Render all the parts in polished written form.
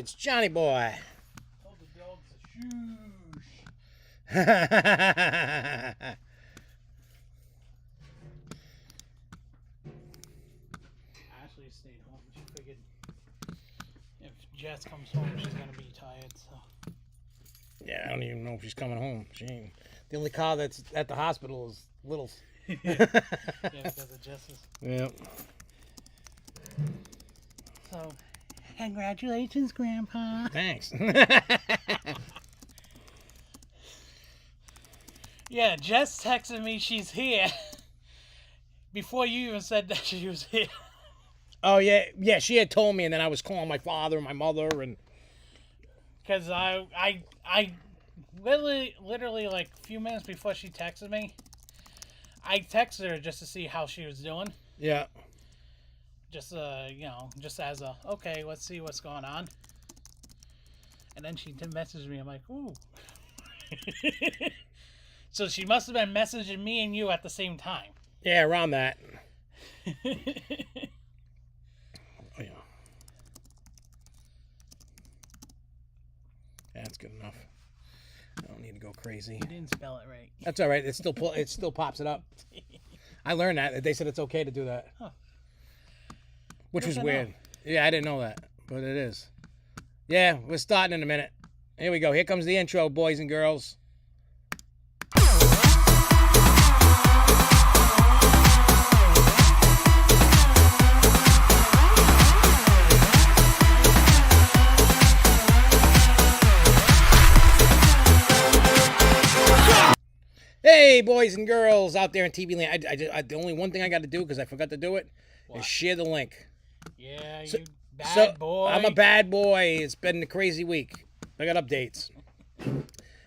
it's Johnny Boy. Told the dogs to shoosh. Ashley stayed home. She figured if Jess comes home, she's gonna be tired. So. Yeah, I don't even know if she's coming home. She ain't. The only car that's at the hospital is Little's. Yeah, because of Jess's. Yep. So, congratulations, Grandpa. Thanks. Yeah, Jess texted me she's here before you even said that she was here. Oh yeah, yeah. She had told me, and then I was calling my father and my mother, and Because I literally like a few minutes before she texted me, I texted her just to see how she was doing. yeah. Just just as a okay, let's see what's going on. And then she did message me. I'm like, ooh. So she must have been messaging me and you at the same time. Yeah, around that. Oh, yeah. That's good enough. I don't need to go crazy. You didn't spell it right. That's all right. It still pops it up. I learned that. They said it's okay to do that. Huh. Which was Good to weird. know. Yeah, I didn't know that, but it is. Yeah, we're starting in a minute. Here we go. Here comes the intro, boys and girls. Hey, boys and girls out there in TV land. The only one thing I got to do, because I forgot to do it, is share the link. Yeah, So- you bad boy. I'm a bad boy. It's been a crazy week. I got updates. But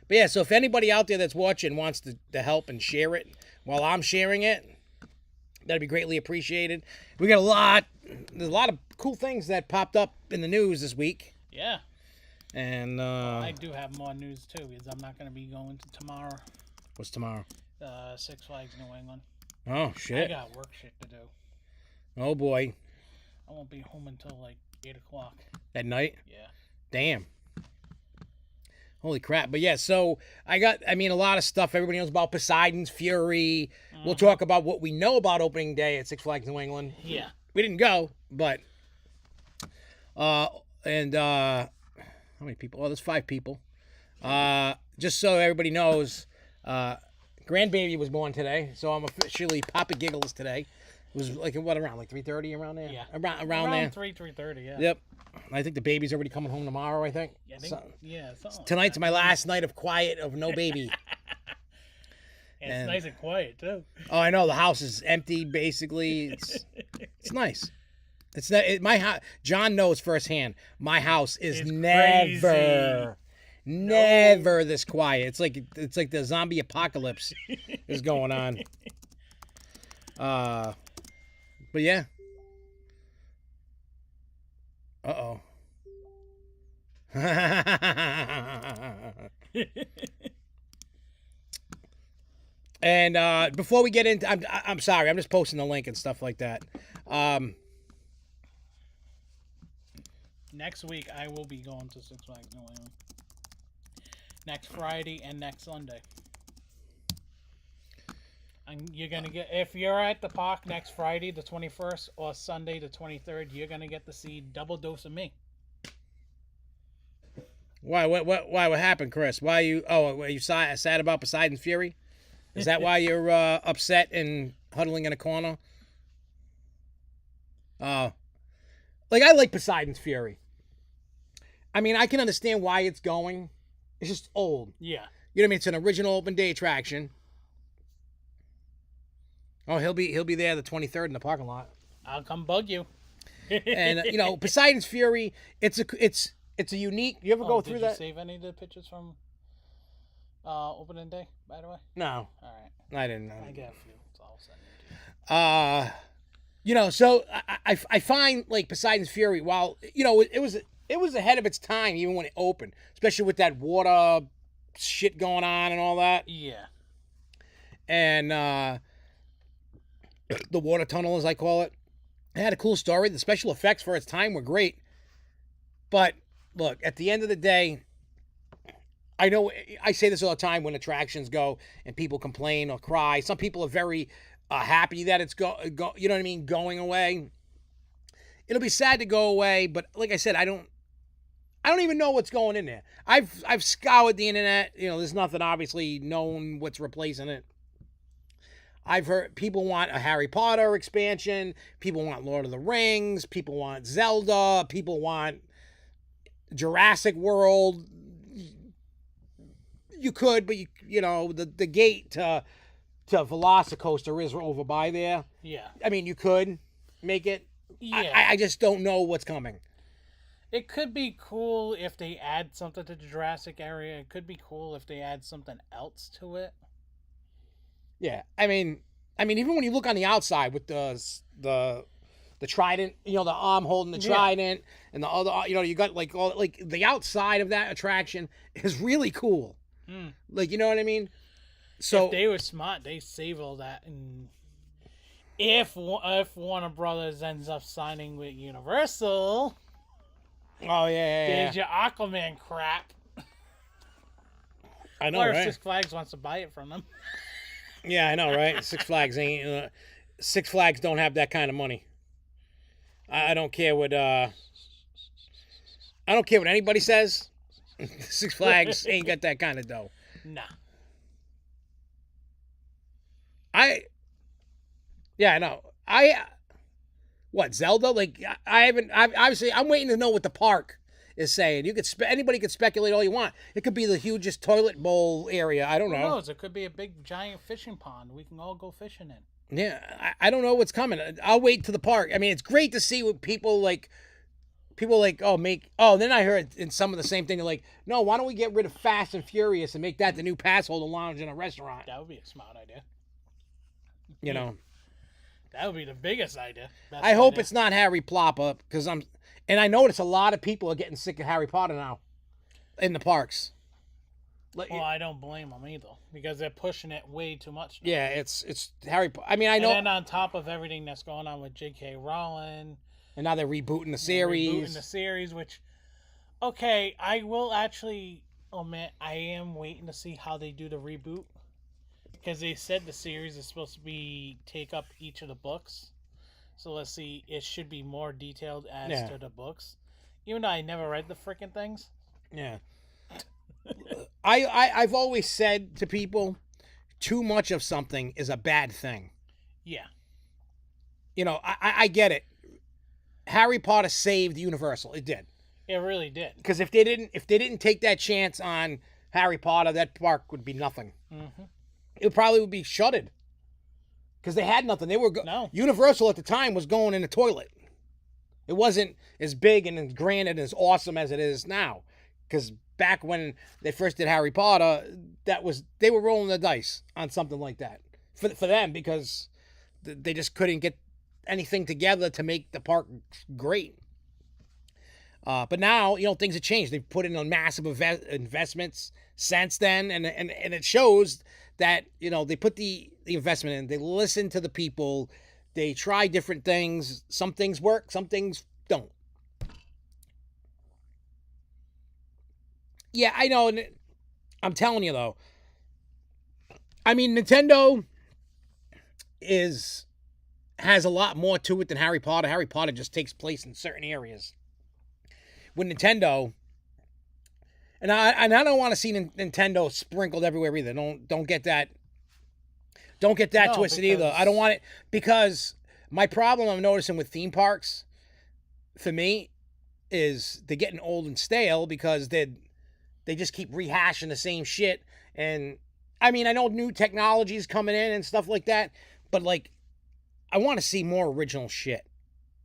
yeah, so if anybody out there that's watching wants to help and share it while I'm sharing it, that'd be greatly appreciated. We got there's a lot of cool things that popped up in the news this week. Yeah. And I do have more news too, because I'm not going to be going to tomorrow. what's tomorrow? Six Flags New England. Oh, I shit. got work shit to do. Oh, boy. I won't be home until like 8 o'clock. At night? Yeah. Damn. Holy crap. But yeah, so a lot of stuff everybody knows about Poseidon's Fury. We'll talk about what we know about opening day at Six Flags New England. Yeah. We didn't go, but how many people? Oh, there's 5 people. Just so everybody knows, grandbaby was born today, so I'm officially Papa Giggles today. It was like around 3:30 around there? Yeah. Around there. 3:30, yeah. Yep. I think the baby's already coming home tomorrow, I think. Yeah, something Tonight's like my last night of quiet of no baby. and it's nice and quiet too. Oh, I know. The house is empty, basically. It's nice. It's not, my house. John knows firsthand. My house is It's never this quiet. It's like the zombie apocalypse is going on. But yeah. Uh-oh. And before we get into, I'm sorry, I'm just posting the link and stuff like that. Next week I will be going to Six Flags New England. Next Friday and next Sunday. And you're gonna get, if you're at the park next Friday the 21st or Sunday the 23rd, you're gonna get to see double dose of me. Why? What happened, Chris? Why are you sad about Poseidon's Fury? Is that why you're upset and huddling in a corner? I like Poseidon's Fury. I mean, I can understand why it's going. It's just old. Yeah. You know what I mean? It's an original open day attraction. Oh, he'll be there the 23rd in the parking lot. I'll come bug you. And Poseidon's Fury, it's a unique. You ever go through that? Did you save any of the pictures from opening day, by the way? No. All right. I didn't. I got a few. So I'll send them to you. So I find like Poseidon's Fury, while it was ahead of its time even when it opened, especially with that water shit going on and all that. Yeah. And the water tunnel, as I call it, it had a cool story. The special effects for its time were great, but look, at the end of the day, I know I say this all the time when attractions go and people complain or cry. Some people are very happy that it's you know what I mean, going away. It'll be sad to go away, but like I said, I don't even know what's going in there. I've scoured the internet. You know, there's nothing obviously known what's replacing it. I've heard people want a Harry Potter expansion. People want Lord of the Rings. People want Zelda. People want Jurassic World. You could, but you know the gate to Velocicoaster is over by there. Yeah. I mean, you could make it. Yeah. I just don't know what's coming. It could be cool if they add something to the Jurassic area. It could be cool if they add something else to it. Yeah, I mean, even when you look on the outside with the trident, you know, the arm holding the trident, and the other, you know, you got like all like the outside of that attraction is really cool. Like, you know what I mean? So if they were smart, they save all that, and if Warner Brothers ends up signing with Universal, there's your Aquaman crap. I know, or right? if Six Flags wants to buy it from them. Yeah, I know, right? Six Flags ain't. Six Flags don't have that kind of money. I don't care what. I don't care what anybody says. Six Flags ain't got that kind of dough. Nah. Yeah, I know. What, Zelda? Like, obviously, I'm waiting to know what the park is saying. You could anybody could speculate all you want. It could be the hugest toilet bowl area. I don't know. Who knows? It could be a big giant fishing pond we can all go fishing in. Yeah, I don't know what's coming. I'll wait to the park. I mean, it's great to see what people like, then I heard in some of the same thing, they're like, no, why don't we get rid of Fast and Furious and make that the new pass holder lounge in a restaurant? That would be a smart idea. You know. That would be the biggest idea. I hope it's not Harry Plopper, because and I notice a lot of people are getting sick of Harry Potter now in the parks. Well, I don't blame them either, because they're pushing it way too much now. Yeah, it's Harry Potter. I mean, I know. And then on top of everything that's going on with J.K. Rowling. And now they're rebooting the series. Which, okay, I will actually admit, I am waiting to see how they do the reboot. Because they said the series is supposed to take up each of the books. So let's see, it should be more detailed as to the books. Even though I never read the freaking things. Yeah. I've always said to people, too much of something is a bad thing. Yeah. You know, I get it. Harry Potter saved Universal. It did. It really did. Because if they didn't take that chance on Harry Potter, that park would be nothing. Mm-hmm. It probably would be shuttered. Because they had nothing. They were no. Universal at the time was going in the toilet. It wasn't as big and as grand and as awesome as it is now. Because back when they first did Harry Potter, they were rolling the dice on something like that for them, because they just couldn't get anything together to make the park great. But now, you know, things have changed. They've put in a massive investments since then, and it shows that, you know, they put the investment in. They listen to the people. They try different things. Some things work, some things don't. Yeah, I know. And I'm telling you, though. I mean, Nintendo has a lot more to it than Harry Potter. Harry Potter just takes place in certain areas. With Nintendo, and I don't want to see Nintendo sprinkled everywhere either. Don't get that. Don't get that twisted either. I don't want it, because my problem I'm noticing with theme parks, for me, is they're getting old and stale, because they just keep rehashing the same shit. And I mean, I know new technology's coming in and stuff like that, but like, I want to see more original shit.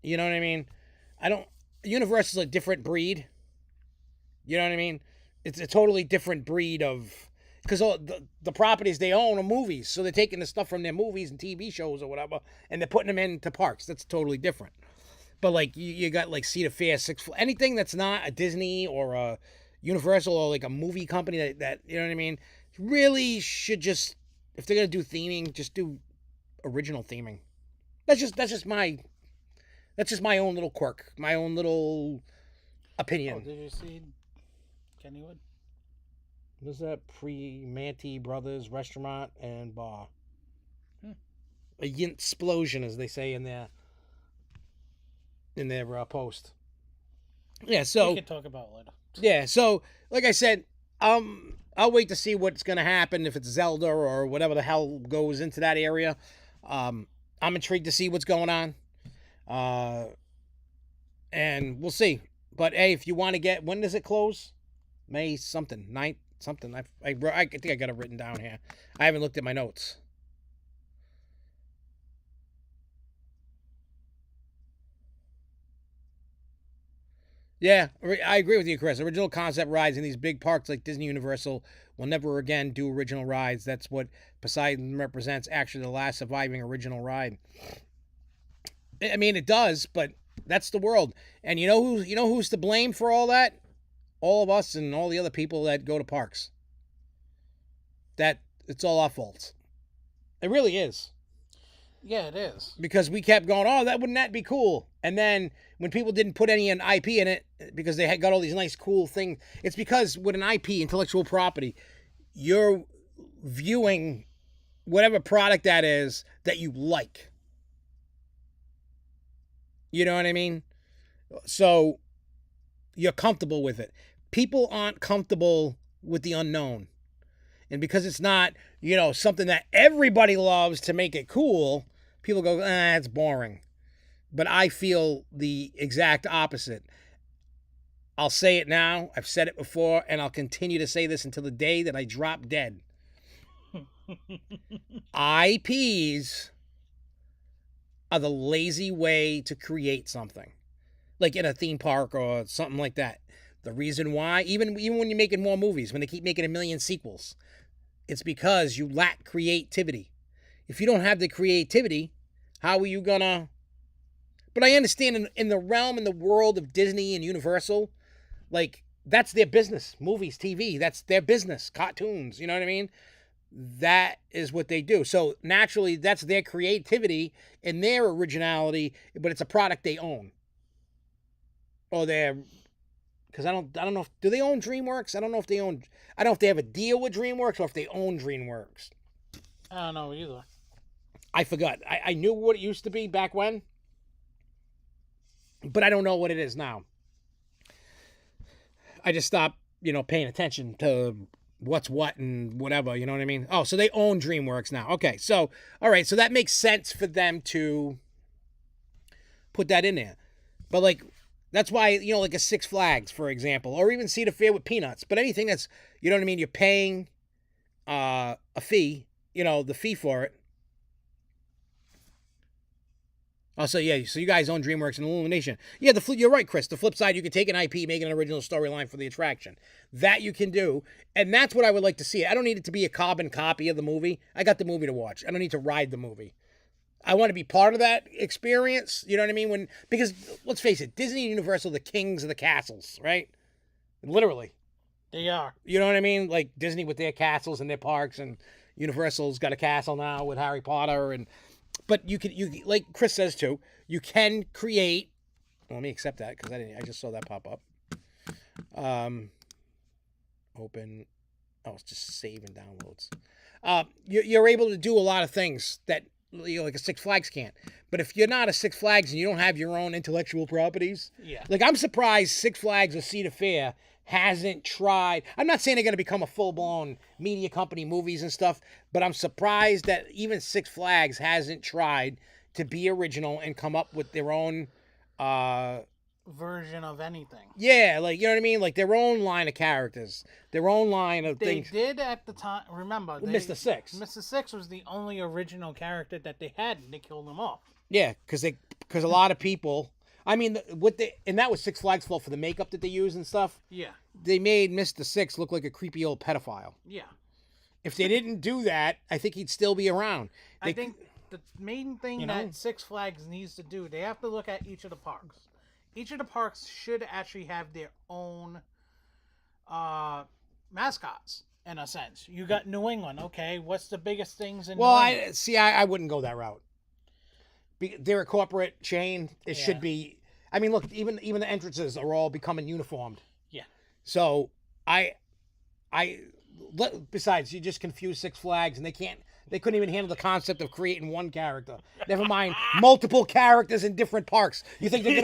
You know what I mean? Universal's a different breed. You know what I mean? It's a totally different breed of, because the properties they own are movies, so they're taking the stuff from their movies and TV shows or whatever, and they're putting them into parks. That's totally different. But like, you got like Cedar Fair, anything that's not a Disney or a Universal or like a movie company that you know what I mean, really should just, if they're gonna do theming, just do original theming. That's just my own little quirk, my own little opinion. Oh, did you see Kennywood? What is that? Pre-Manti Brothers Restaurant and Bar. A explosion, as they say in their post. Yeah, so we can talk about it later. Yeah, so like I said, I'll wait to see what's gonna happen if it's Zelda or whatever the hell goes into that area. I'm intrigued to see what's going on, and we'll see. But hey, if you want to get, when does it close? May something, 9th, something. I think I got it written down here. I haven't looked at my notes. Yeah, I agree with you, Chris. Original concept rides in these big parks like Disney Universal will never again do original rides. That's what Poseidon represents, actually the last surviving original ride. I mean, it does, but that's the world. And you know who's to blame for all that? All of us and all the other people that go to parks. That it's all our fault. It really is. Yeah, it is. Because we kept going, oh, wouldn't that be cool? And then when people didn't put any IP in it because they had got all these nice, cool things, it's because with an IP, intellectual property, you're viewing whatever product that is that you like. You know what I mean? So you're comfortable with it. People aren't comfortable with the unknown. And because it's not, something that everybody loves to make it cool, people go, it's boring. But I feel the exact opposite. I'll say it now. I've said it before, and I'll continue to say this until the day that I drop dead. IPs are the lazy way to create something. Like in a theme park or something like that. The reason why, even when you're making more movies, when they keep making a million sequels, it's because you lack creativity. If you don't have the creativity, how are you gonna... But I understand in the realm, in the world of Disney and Universal, like, that's their business. Movies, TV, that's their business. Cartoons, you know what I mean? That is what they do. So naturally, that's their creativity and their originality, but it's a product they own. Or they're... Because I don't know if... Do they own DreamWorks? I don't know if they own... I don't know if they have a deal with DreamWorks or if they own DreamWorks. I don't know either. I forgot. I knew what it used to be back when. But I don't know what it is now. I just stopped, paying attention to what's what and whatever, you know what I mean? Oh, so they own DreamWorks now. Okay, so, all right, so that makes sense for them to put that in there. But, like, that's why, like a Six Flags, for example, or even Cedar Fair with Peanuts. But anything that's, you know what I mean, you're paying a fee, the fee for it. Oh, so yeah, so you guys own DreamWorks and Illumination. Yeah, you're right, Chris. The flip side, you can take an IP, make an original storyline for the attraction. That you can do, and that's what I would like to see. I don't need it to be a carbon copy of the movie. I got the movie to watch. I don't need to ride the movie. I want to be part of that experience, you know what I mean? Because, let's face it, Disney and Universal are the kings of the castles, right? Literally. They are. You know what I mean? Like Disney with their castles and their parks, and Universal's got a castle now with Harry Potter, but you like Chris says too, you can create. Let me accept that because I just saw that pop up. Open. Oh, it's just save and downloads. You're able to do a lot of things that like a Six Flags can't. But if you're not a Six Flags and you don't have your own intellectual properties, yeah. Like I'm surprised Six Flags or Cedar Fair hasn't tried. I'm not saying they're going to become a full-blown media company, movies and stuff, but I'm surprised that even Six Flags hasn't tried to be original and come up with their own version of anything. Yeah, like, you know what I mean? Like their own line of characters, their own line of things. They did at the time, remember. Mr. Six. Mr. Six was the only original character that they had, and they killed him off. Yeah, because a lot of people... I mean, and that was Six Flags' fault for the makeup that they use and stuff. Yeah. They made Mr. Six look like a creepy old pedophile. Yeah. If they didn't do that, I think he'd still be around. I think the main thing that Six Flags needs to do, they have to look at each of the parks. Each of the parks should actually have their own mascots, in a sense. You got New England, okay. What's the biggest things in New England? I wouldn't go that route. They're a corporate chain. It should be... I mean, look, even the entrances are all becoming uniformed. Yeah. So besides, you just confuse Six Flags, and they couldn't even handle the concept of creating one character. Never mind multiple characters in different parks. You think they're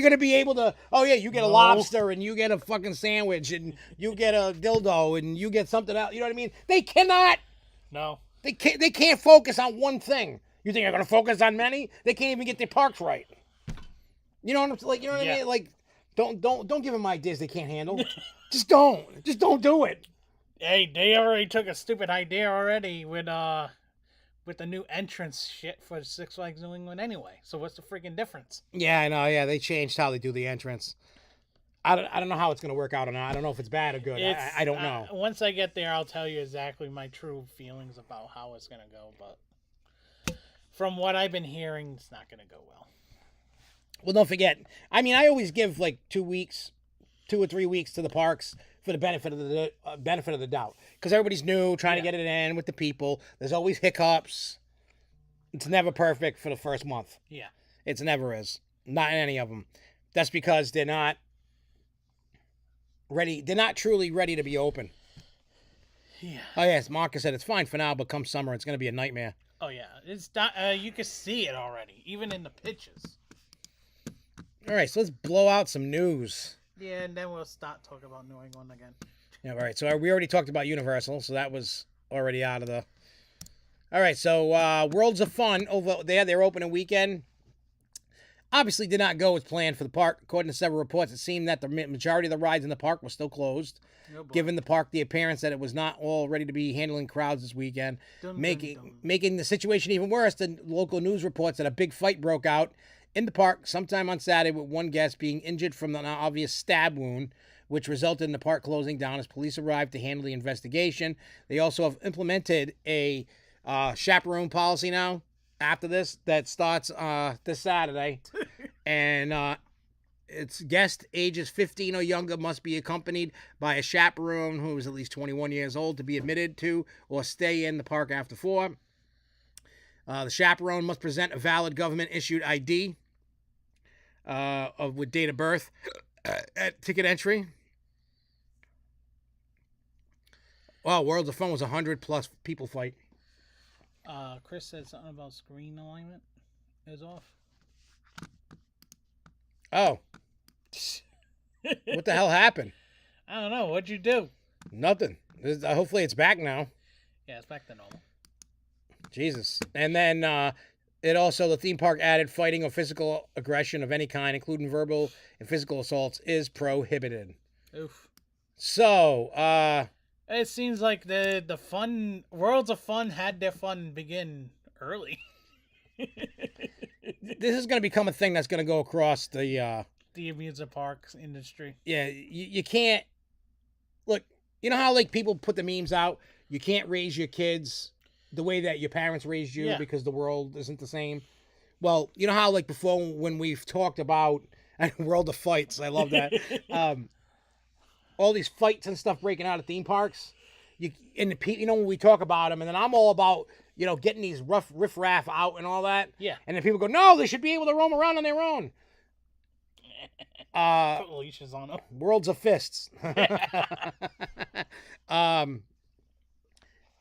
gonna be able to? Oh yeah, you get a lobster, and you get a fucking sandwich, and you get a dildo, and you get something else. You know what I mean? They cannot. No. They can't focus on one thing. You think they're gonna focus on many? They can't even get their parks right. You know what I'm like? You know what I mean? Like, don't give them ideas they can't handle. Just don't do it. Hey, they already took a stupid idea already with the new entrance shit for Six Flags New England anyway. So what's the freaking difference? Yeah, I know. Yeah, they changed how they do the entrance. I don't know how it's gonna work out or not. I don't know if it's bad or good. I don't know. Once I get there, I'll tell you exactly my true feelings about how it's gonna go. But from what I've been hearing, it's not gonna go well. Well, don't forget. I mean, I always give like 2 or 3 weeks to the parks for the benefit of the doubt, because everybody's new, trying to get it in with the people. There's always hiccups. It's never perfect for the first month. Yeah, it never is. Not in any of them. That's because they're not ready. They're not truly ready to be open. Yeah. Oh yes, Marcus said it's fine for now, but come summer, it's going to be a nightmare. Oh yeah, it's not. You can see it already, even in the pictures. All right, so let's blow out some news. Yeah, and then we'll start talking about New England again. Yeah, all right. So we already talked about Universal, so that was already out of the... All right, so Worlds of Fun over there, their opening weekend, obviously did not go as planned for the park. According to several reports, it seemed that the majority of the rides in the park were still closed, giving the park the appearance that it was not all ready to be handling crowds this weekend, making the situation even worse. The local news reports that a big fight broke out in the park sometime on Saturday, with one guest being injured from an obvious stab wound, which resulted in the park closing down as police arrived to handle the investigation. They also have implemented a chaperone policy now after this that starts this Saturday. And it's guests ages 15 or younger must be accompanied by a chaperone who is at least 21 years old to be admitted to or stay in the park after 4. The chaperone must present a valid government-issued ID with date of birth at ticket entry. Wow, Worlds of Fun was 100+ people fight. Chris said something about screen alignment is off. Oh. What the hell happened? I don't know. What'd you do? Nothing. Hopefully it's back now. Yeah, it's back to normal. Jesus. And then the theme park added fighting or physical aggression of any kind, including verbal and physical assaults, is prohibited. Oof. So, it seems like the fun Worlds of Fun had their fun begin early. This is going to become a thing that's going to go across the amusement parks industry. Yeah, you can't look. You know how like people put the memes out. You can't raise your kids the way that your parents raised you because the world isn't the same. Well, you know how like before when we've talked about World of Fights, I love that. All these fights and stuff breaking out at theme parks. When we talk about them, and then I'm all about getting these rough riffraff out and all that. Yeah. And then people go, no, they should be able to roam around on their own. Put leashes on them. Worlds of Fists.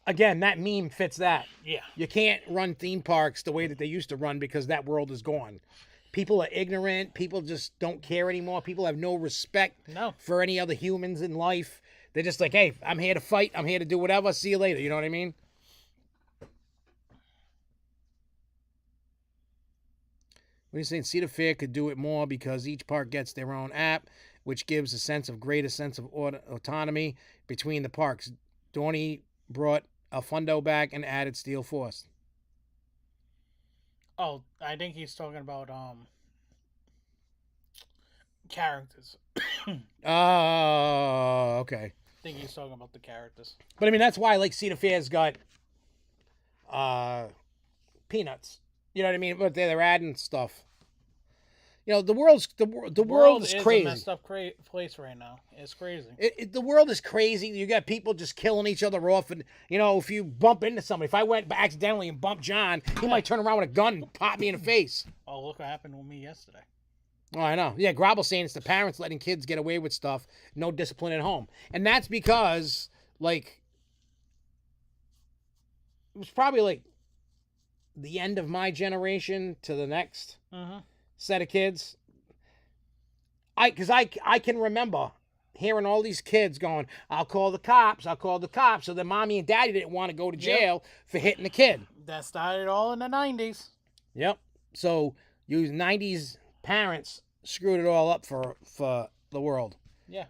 Again, that meme fits that. Yeah. You can't run theme parks the way that they used to run because that world is gone. People are ignorant. People just don't care anymore. People have no respect for any other humans in life. They're just like, hey, I'm here to fight. I'm here to do whatever. See you later. You know what I mean? What are you saying? Cedar Fair could do it more because each park gets their own app, which gives a greater sense of autonomy between the parks. Dorney brought Alfundo back and added Steel Force. Oh, I think he's talking about characters. Oh, okay. I think he's talking about the characters. But I mean, that's why like Cedar Fair's got Peanuts. You know what I mean? But they're adding stuff. The world is crazy. A messed up place right now. It's crazy. The world is crazy. You got people just killing each other off, and if you bump into somebody, if I went accidentally and bumped John, he might turn around with a gun and pop me in the face. Oh, look what happened with me yesterday. Oh, I know. Yeah, Grobble's saying it's the parents letting kids get away with stuff, no discipline at home. And that's because, like, it was probably, like, the end of my generation to the next set of kids. Because I can remember hearing all these kids going, I'll call the cops. So then mommy and daddy didn't want to go to jail for hitting the kid. That started all in the 90s. Yep. So you 90s parents screwed it all up for the world. Yeah.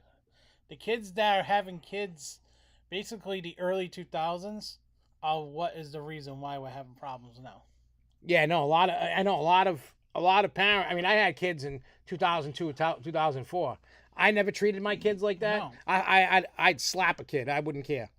The kids that are having kids basically the early 2000s are what is the reason why we're having problems now. Yeah, no, I know a lot of parents. I mean, I had kids in 2002, 2004. I never treated my kids like that. No. I'd slap a kid. I wouldn't care.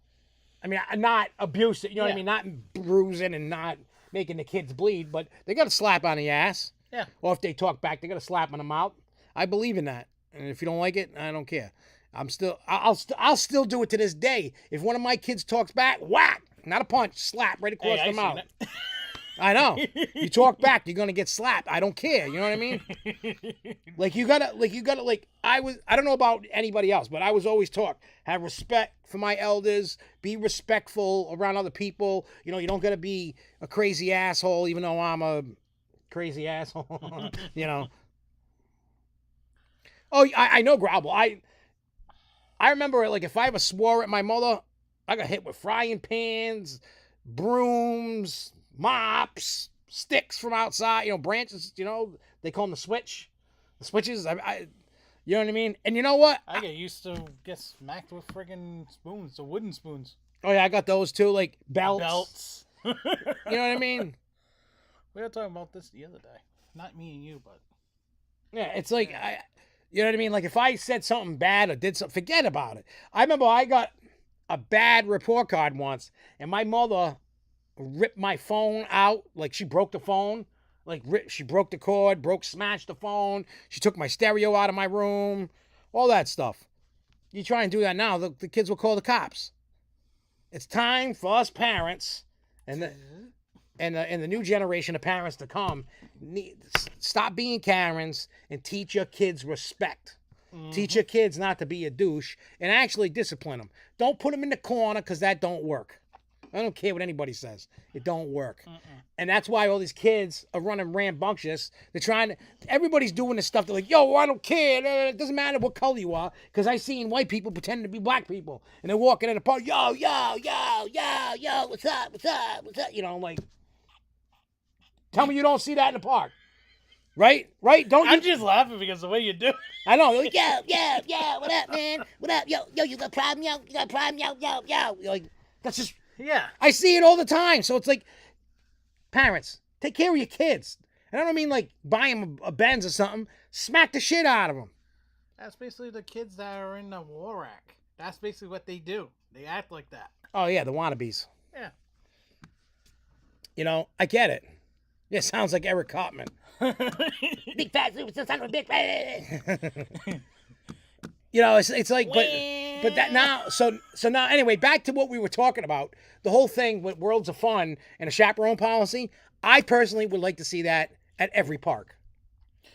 I mean, not abuse it, you know what I mean? Not bruising and not making the kids bleed, but they got to slap on the ass. Yeah. Or if they talk back, they got to slap on the mouth. I believe in that. And if you don't like it, I don't care. I'll still do it to this day. If one of my kids talks back, whack, not a punch, slap right across the mouth. I know. You talk back, you're gonna get slapped. I don't care. You know what I mean? You gotta. I don't know about anybody else, but I was always taught have respect for my elders, be respectful around other people. You know, you don't gotta be a crazy asshole, even though I'm a crazy asshole. You know. Oh, I know Grobble. I remember, like, if I ever swore at my mother, I got hit with frying pans, brooms, mops, sticks from outside, branches, they call them the switches. You know what I mean? And you know what? I get used to get smacked with friggin' spoons, the wooden spoons. Oh yeah, I got those too, like belts. You know what I mean? We were talking about this the other day. Not me and you, but yeah, it's like you know what I mean? Like if I said something bad or did something, forget about it. I remember I got a bad report card once, and my mother ripped my phone out. Like she broke the phone. She broke the cord, smashed the phone. She took my stereo out of my room. All that stuff. You try and do that now, the kids will call the cops. It's time for us parents and the new generation of parents to come. Stop being Karens and teach your kids respect. Mm-hmm. Teach your kids not to be a douche and actually discipline them. Don't put them in the corner because that don't work. I don't care what anybody says. It don't work. And that's why all these kids are running rambunctious. They're trying to, everybody's doing this stuff. They're like, yo, I don't care. It doesn't matter what color you are. Because I seen white people pretending to be black people. And they're walking in the park, yo, what's up? I'm like, tell me you don't see that in the park. Right? Don't I'm just laughing because the way you do it. I know. Like, yo, what up, man? What up? Yo, you got a problem, yo? You got a problem, yo? You're like, that's just... Yeah. I see it all the time. So it's like, parents, take care of your kids. And I don't mean like buy them a Benz or something. Smack the shit out of them. That's basically the kids that are in the war act. That's basically what they do. They act like that. Oh, yeah, the wannabes. Yeah. I get it. Yeah, sounds like Eric Cartman. Big fat son of a bitch. It's like, but that now, so now, anyway, back to what we were talking about, the whole thing with Worlds of Fun and a chaperone policy. I personally would like to see that at every park.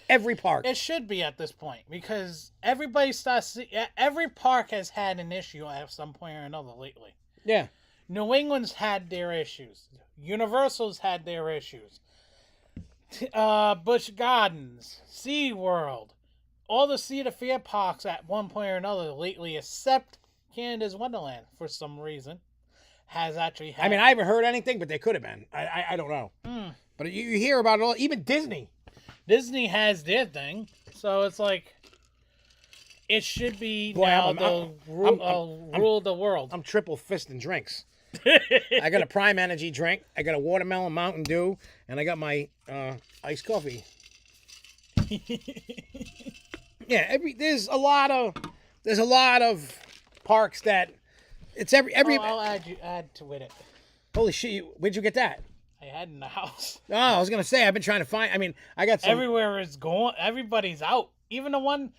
Every park. It should be at this point because everybody every park has had an issue at some point or another lately. Yeah. New England's had their issues. Universal's had their issues. Busch Gardens, SeaWorld. All the Cedar Fair parks at one point or another lately, except Canada's Wonderland, for some reason, has actually had... I mean, I haven't heard anything, but they could have been. I don't know. But you hear about it all. Even Disney. Disney has their thing. So it's like, it should be rule the world. I'm triple fisting drinks. I got a Prime Energy drink. I got a watermelon Mountain Dew. And I got my iced coffee. Yeah, there's a lot of parks that it's every. I'll add to it. Holy shit! Where'd you get that? I had in the house. Oh, I was gonna say I've been trying to find. I mean, I got some. Everywhere is going. Everybody's out. Even the one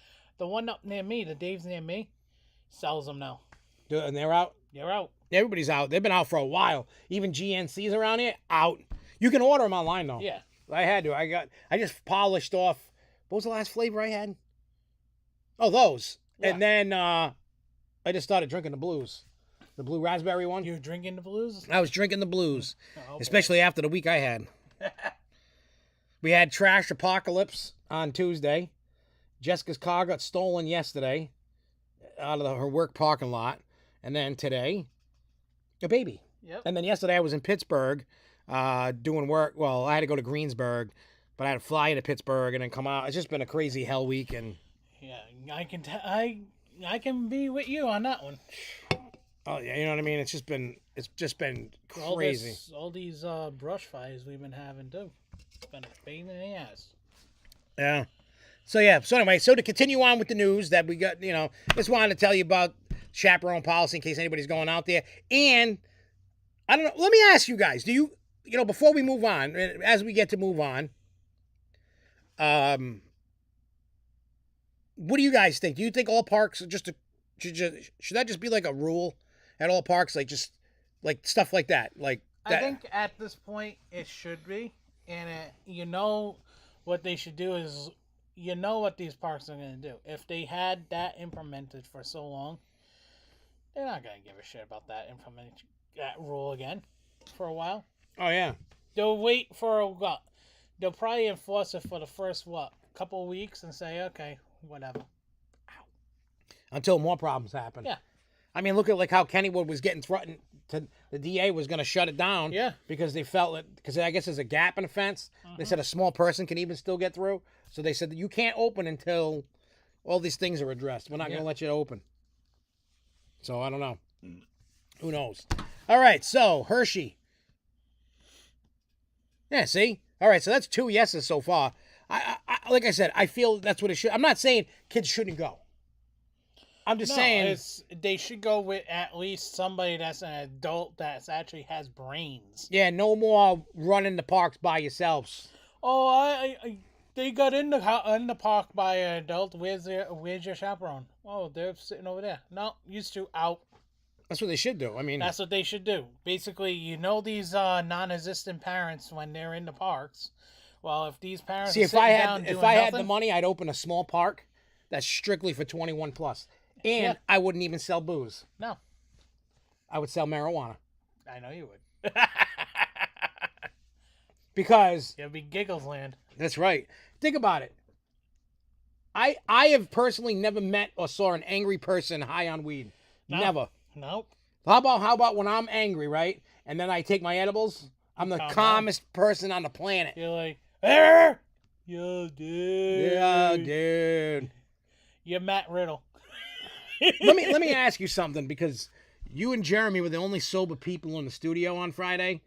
up near me, the Dave's near me, sells them now. And they're out. They're out. Everybody's out. They've been out for a while. Even GNC's around here out. You can order them online though. Yeah. I had to. I just polished off What was the last flavor I had? Oh, those. Yeah. And then I just started drinking the blues. The blue raspberry one. You were drinking the blues? I was drinking the blues, Oh, especially after the week I had. We had Trash Apocalypse on Tuesday. Jessica's car got stolen yesterday out of her work parking lot. And then today, a baby. Yep. And then yesterday I was in Pittsburgh doing work. Well, I had to go to Greensburg, but I had to fly to Pittsburgh and then come out. It's just been a crazy hell week. And yeah, I can be with you on that one. oh yeah, you know what I mean. It's just been crazy. All these brush fires we've been having too. It's been a pain in the ass. Yeah. So anyway, to continue on with the news that we got, just wanted to tell you about chaperone policy in case anybody's going out there. And I don't know. Let me ask you guys: do you before we move on, as we get to move on, what do you guys think? Do you think all parks should that just be like a rule at all parks, like just like stuff like that, like that? I think at this point it should be, and what they should do is, what these parks are going to do. If they had that implemented for so long, they're not going to give a shit about that rule again for a while. Oh yeah. They'll wait for they'll probably enforce it for the first couple of weeks and say, okay, whatever. Until more problems happen. Yeah. I mean, look at like how Kennywood was getting threatened. The DA was going to shut it down. Yeah. Because they felt it. Because I guess there's a gap in the fence. They said a small person can even still get through. So they said that you can't open until all these things are addressed. We're not going to let you open. So I don't know. Who knows? All right. So Hershey. Yeah. See. All right. So that's 2 yeses so far. I like I said, I feel that's what it should. I'm not saying kids shouldn't go. I'm just saying they should go with at least somebody that's an adult that actually has brains. Yeah, no more running the parks by yourselves. Oh, they got in the park by an adult. Where's your chaperone? Oh, they're sitting over there. No, used to out. That's what they should do. I mean, that's what they should do. Basically, these non-existent parents when they're in the parks. Well, if these parents if I had the money, I'd open a small park that's strictly for 21 plus. And I wouldn't even sell booze. No. I would sell marijuana. I know you would. Because it'd be Giggles Land. That's right. Think about it. I have personally never met or saw an angry person high on weed. No. Never. Nope. How about when I'm angry, right? And then I take my edibles? I'm the calmest person on the planet. You're like, "Arr! Yo, dude. Yeah, dude. You're Matt Riddle. let me ask you something, because you and Jeremy were the only sober people in the studio on Friday,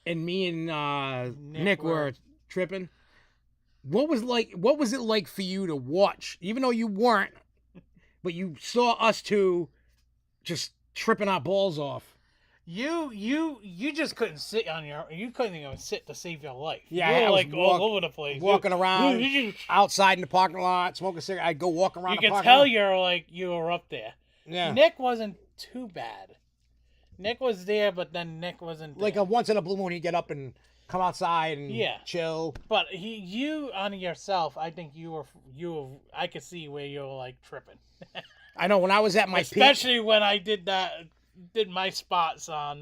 and me and Nick were tripping. What was it like for you to watch, even though you weren't, but you saw us two just tripping our balls off? You just couldn't sit on you couldn't even sit to save your life. Yeah, you were I was like all over the place. Walking around outside in the parking lot, smoking a cigarette. I'd go walk around the parking lot. You were up there. Yeah. Nick wasn't too bad. Nick was there, but then Nick wasn't there. Like a once in a blue moon, he'd get up and come outside and chill. But you on yourself, I think you were. I could see where you were like tripping. I know when I was at my especially when I did my spots on.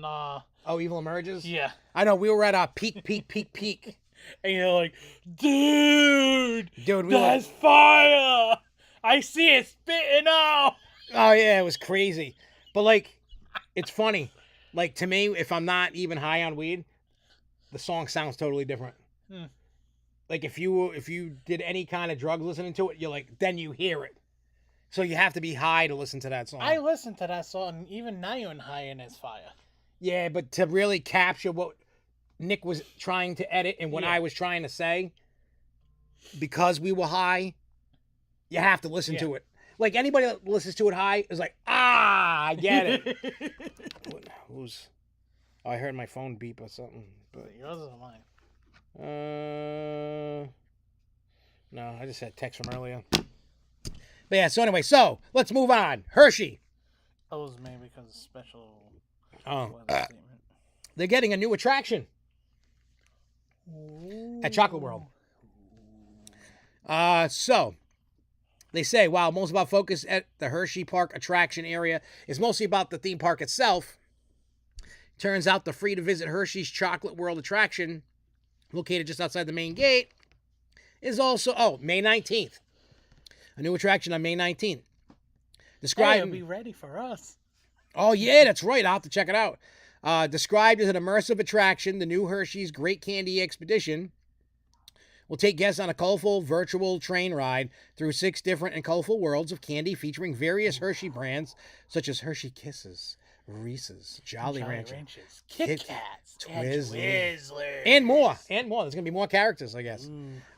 Evil Emerges. Yeah, I know we were at our peak, and you're like, dude, that's fire! I see it spitting out. Oh yeah, it was crazy, but like, it's funny. Like, to me, if I'm not even high on weed, the song sounds totally different. Like if you did any kind of drug listening to it, you're like, then you hear it. So you have to be high to listen to that song. I listened to that song, even now you're high and it's fire. Yeah, but to really capture what Nick was trying to edit and what I was trying to say, because we were high, you have to listen to it. Like, anybody that listens to it high is like, I get it. I heard my phone beep or something. But yours or mine? No, I just had text from earlier. But yeah, so anyway, let's move on. Hershey. That was maybe because of special statement. They're getting a new attraction at Chocolate World. So they say, while most of our focus at the Hershey Park attraction area is mostly about the theme park itself, turns out the free-to-visit Hershey's Chocolate World attraction, located just outside the main gate, is also, May 19th. A new attraction on May 19th. Hey, it'll be ready for us. Oh, yeah, that's right. I'll have to check it out. Described as an immersive attraction, the new Hershey's Great Candy Expedition will take guests on a colorful virtual train ride through 6 different and colorful worlds of candy featuring various Hershey brands such as Hershey Kisses, Reese's, Jolly Ranchers, Kit Kats, Twizzlers, and more. There's going to be more characters, I guess.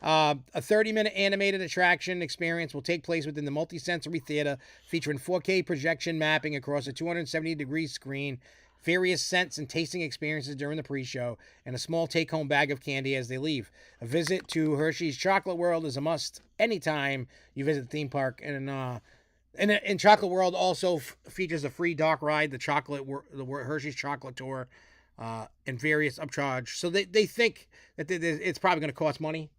A 30-minute animated attraction experience will take place within the multi-sensory theater featuring 4K projection mapping across a 270-degree screen, various scents and tasting experiences during the pre-show, and a small take-home bag of candy as they leave. A visit to Hershey's Chocolate World is a must anytime you visit the theme park. And Chocolate World also features a free dark ride, the Hershey's Chocolate Tour, and various upcharge. So they think that it's probably going to cost money.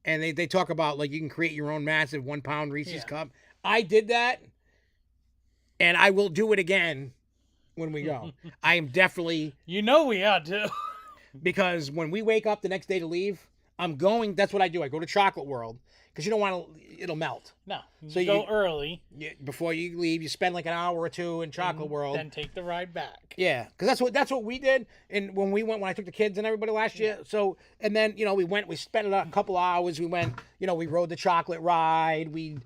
And they talk about, like, you can create your own massive 1-pound Reese's cup. I did that, and I will do it again when we go. I am definitely... You know we are, too. Because when we wake up the next day to leave, that's what I do. I go to Chocolate World, because you don't want to... It'll melt. No. So you go early. Before you leave, you spend like an hour or two in Chocolate World. Then take the ride back. Yeah, because that's what we did. And when I took the kids and everybody last year. So, and then, we spent a couple hours. We went, we rode the chocolate ride. We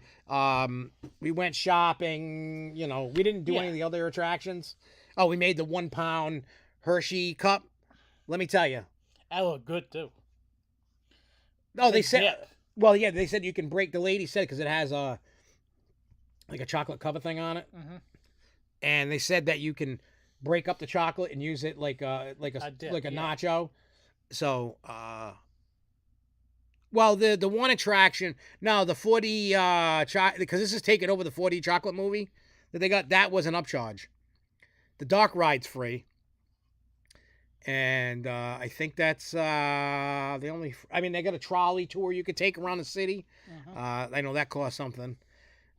went shopping. We didn't do any of the other attractions. Oh, we made the 1-pound Hershey cup. Let me tell you. That looked good, too. Oh, they said... Well, yeah, they said you can break. The lady said because it has a chocolate cover thing on it, and they said that you can break up the chocolate and use it like a nacho. So, well, the one attraction, no, the 4D because this is taking over the 4D chocolate movie that they got. That was an upcharge. The dark ride's free. And I think that's the only... they got a trolley tour you could take around the city. I know that costs something.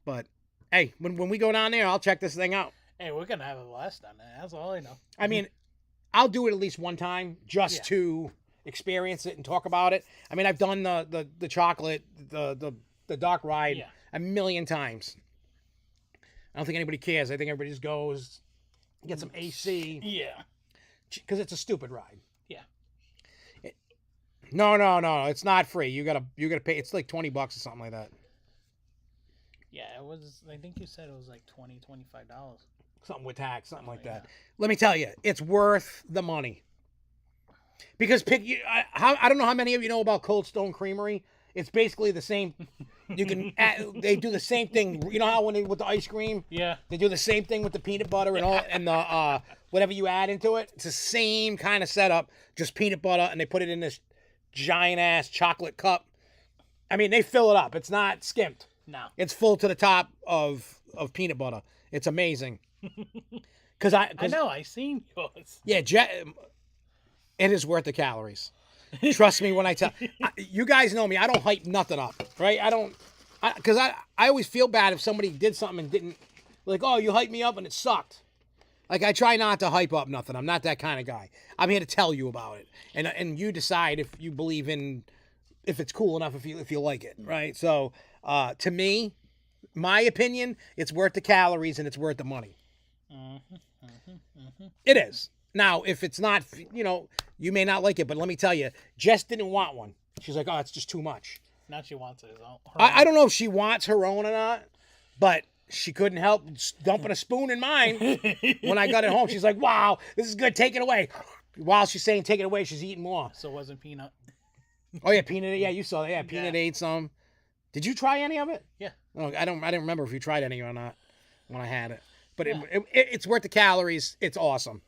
But, hey, when we go down there, I'll check this thing out. Hey, we're going to have a blast down there. That's all I know. I'll do it at least one time just to experience it and talk about it. I've done the chocolate, the dark ride a million times. I don't think anybody cares. I think everybody just goes, get some AC. Yeah. Because it's a stupid ride. Yeah. No. It's not free. You gotta pay. It's like $20 or something like that. Yeah, it was. I think you said it was like $25. Something with tax, something like that. Let me tell you, it's worth the money. Because I don't know how many of you know about Cold Stone Creamery. It's basically the same. You can they do the same thing. You know how with the ice cream? Yeah. They do the same thing with the peanut butter and all and the whatever you add into it. It's the same kind of setup, just peanut butter, and they put it in this giant ass chocolate cup. They fill it up. It's not skimped. No. It's full to the top of peanut butter. It's amazing. I know. I seen yours. Yeah, it is worth the calories. Trust me when I tell you guys know me. I don't hype nothing up, right? Because I always feel bad if somebody did something and didn't, like, oh, you hyped me up and it sucked. Like, I try not to hype up nothing. I'm not that kind of guy. I'm here to tell you about it, and you decide if you believe if it's cool enough, if you like it, right? So, to me, my opinion, it's worth the calories and it's worth the money. It is. Now, if it's not, you may not like it, but let me tell you, Jess didn't want one. She's like, oh, it's just too much. Now she wants it. I don't know if she wants her own or not, but she couldn't help dumping a spoon in mine when I got it home. She's like, wow, this is good. Take it away. While she's saying take it away, she's eating more. So it wasn't Peanut. Oh, yeah, Peanut. Yeah, you saw that. Yeah, Peanut ate some. Did you try any of it? Yeah. Oh, I didn't remember if you tried any or not when I had it. But it's worth the calories. It's awesome.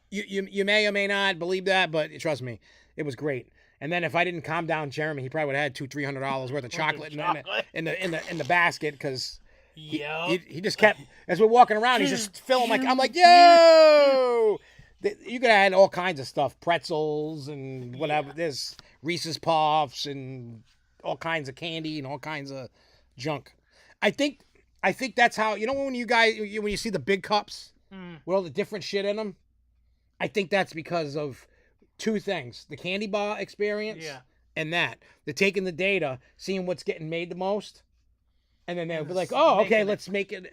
You may or may not believe that, but trust me, it was great. And then if I didn't calm down Jeremy, he probably would have had $200-300 worth of chocolate in the basket because he just kept, as we're walking around, he's just filling I'm like, yo! You could have had all kinds of stuff, pretzels and whatever. There's Reese's Puffs and all kinds of candy and all kinds of junk. I think that's how, you know, when you see the big cups with all the different shit in them, I think that's because of two things: the candy bar experience, and that they're taking the data, seeing what's getting made the most, and then they'll be like, oh, okay, let's make it,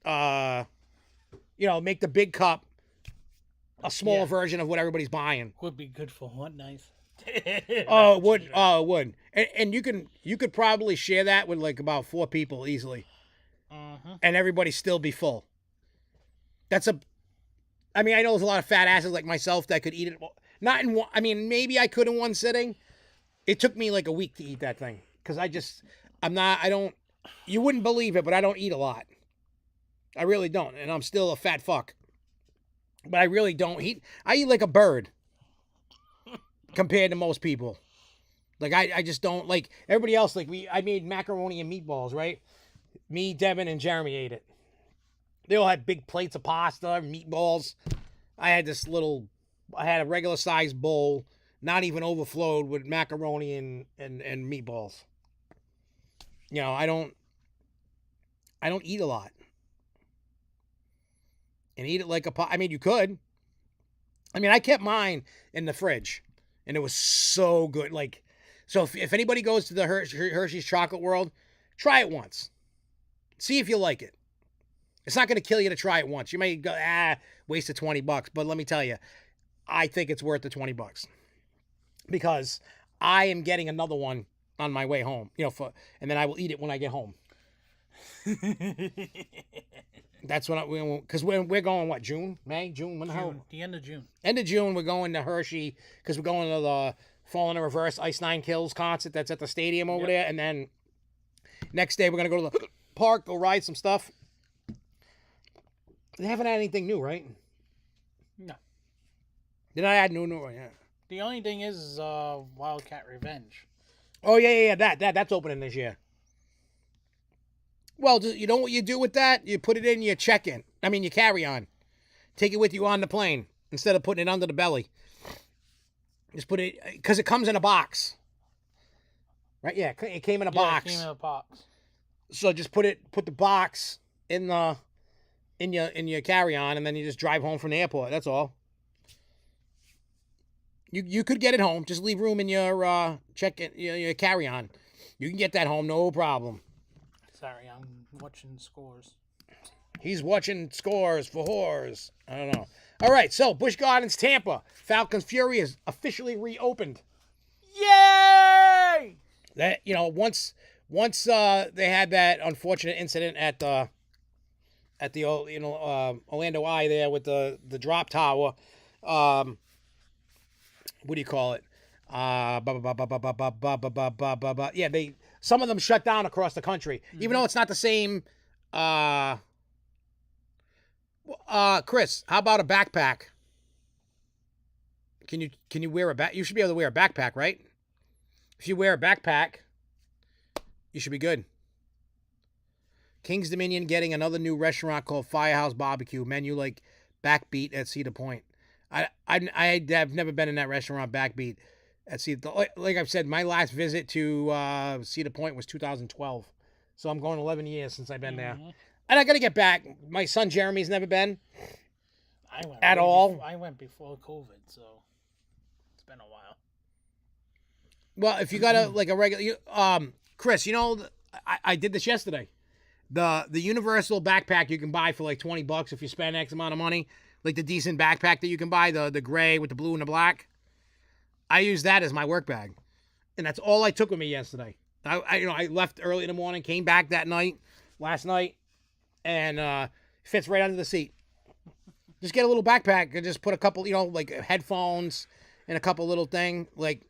you know, make the big cup a smaller version of what everybody's buying. Would be good for one knife. Oh, it would. Oh, it would. And you could probably share that with like about 4 people easily, and everybody still be full. I mean, I know there's a lot of fat asses like myself that could eat it. Not in one. I mean, maybe I could in one sitting. It took me like a week to eat that thing because I don't. You wouldn't believe it, but I don't eat a lot. I really don't, and I'm still a fat fuck. But I really don't eat. I eat like a bird compared to most people. Like I just don't like everybody else. Like I made macaroni and meatballs, right? Me, Devin, and Jeremy ate it. They all had big plates of pasta, meatballs. I had a regular sized bowl, not even overflowed, with macaroni and meatballs. You know, I don't eat a lot. And eat it like a pot. I mean, you could. I mean, I kept mine in the fridge, and it was so good. Like, so if anybody goes to the Hershey's Chocolate World, try it once. See if you like it. It's not going to kill you to try it once. You may go, waste of $20, but let me tell you, I think it's worth the $20 because I am getting another one on my way home. You know, and then I will eat it when I get home. That's when because we're going what, June, May, June, when the hell? The end of June. End of June, we're going to Hershey because we're going to the Fallen in Reverse Ice Nine Kills concert that's at the stadium over there, and then next day we're gonna go to the park, go ride some stuff. They haven't had anything new, right? No. Did I add new? Yeah. The only thing is Wildcat Revenge. Oh yeah. That's opening this year. Well, you know what you do with that? You put it in your check-in. I mean, your carry-on. Take it with you on the plane instead of putting it under the belly. Just put it, because it comes in a box. Right? Yeah, it came in a box. It came in a box. So just put the box in your carry-on, and then you just drive home from the airport. That's all. You could get it home. Just leave room in your your carry-on. You can get that home, no problem. Sorry, I'm watching scores. He's watching scores for whores. I don't know. All right, so Busch Gardens, Tampa. Falcons Fury is officially reopened. Yay! That, you know, once they had that unfortunate incident at the Orlando Eye there with the drop tower. What do you call it? Yeah, some of them shut down across the country, even though it's not the same. Chris, how about a backpack? Can you wear a back? You should be able to wear a backpack, right? If you wear a backpack, you should be good. King's Dominion getting another new restaurant called Firehouse Barbecue. Menu like Backbeat at Cedar Point. I've never been in that restaurant, Backbeat. Like I've said, my last visit to Cedar Point was 2012. So I'm going 11 years since I've been there. And I got to get back. My son Jeremy's never been. I went at all. I went before COVID, so it's been a while. Well, if you got a regular... Chris, you know, I did this yesterday. The universal backpack you can buy for like $20 if you spend X amount of money. Like the decent backpack that you can buy, the gray with the blue and the black. I use that as my work bag, and that's all I took with me yesterday. I left early in the morning, came back last night, and fits right under the seat. Just get a little backpack and just put a couple, like headphones and a couple little thing. Like,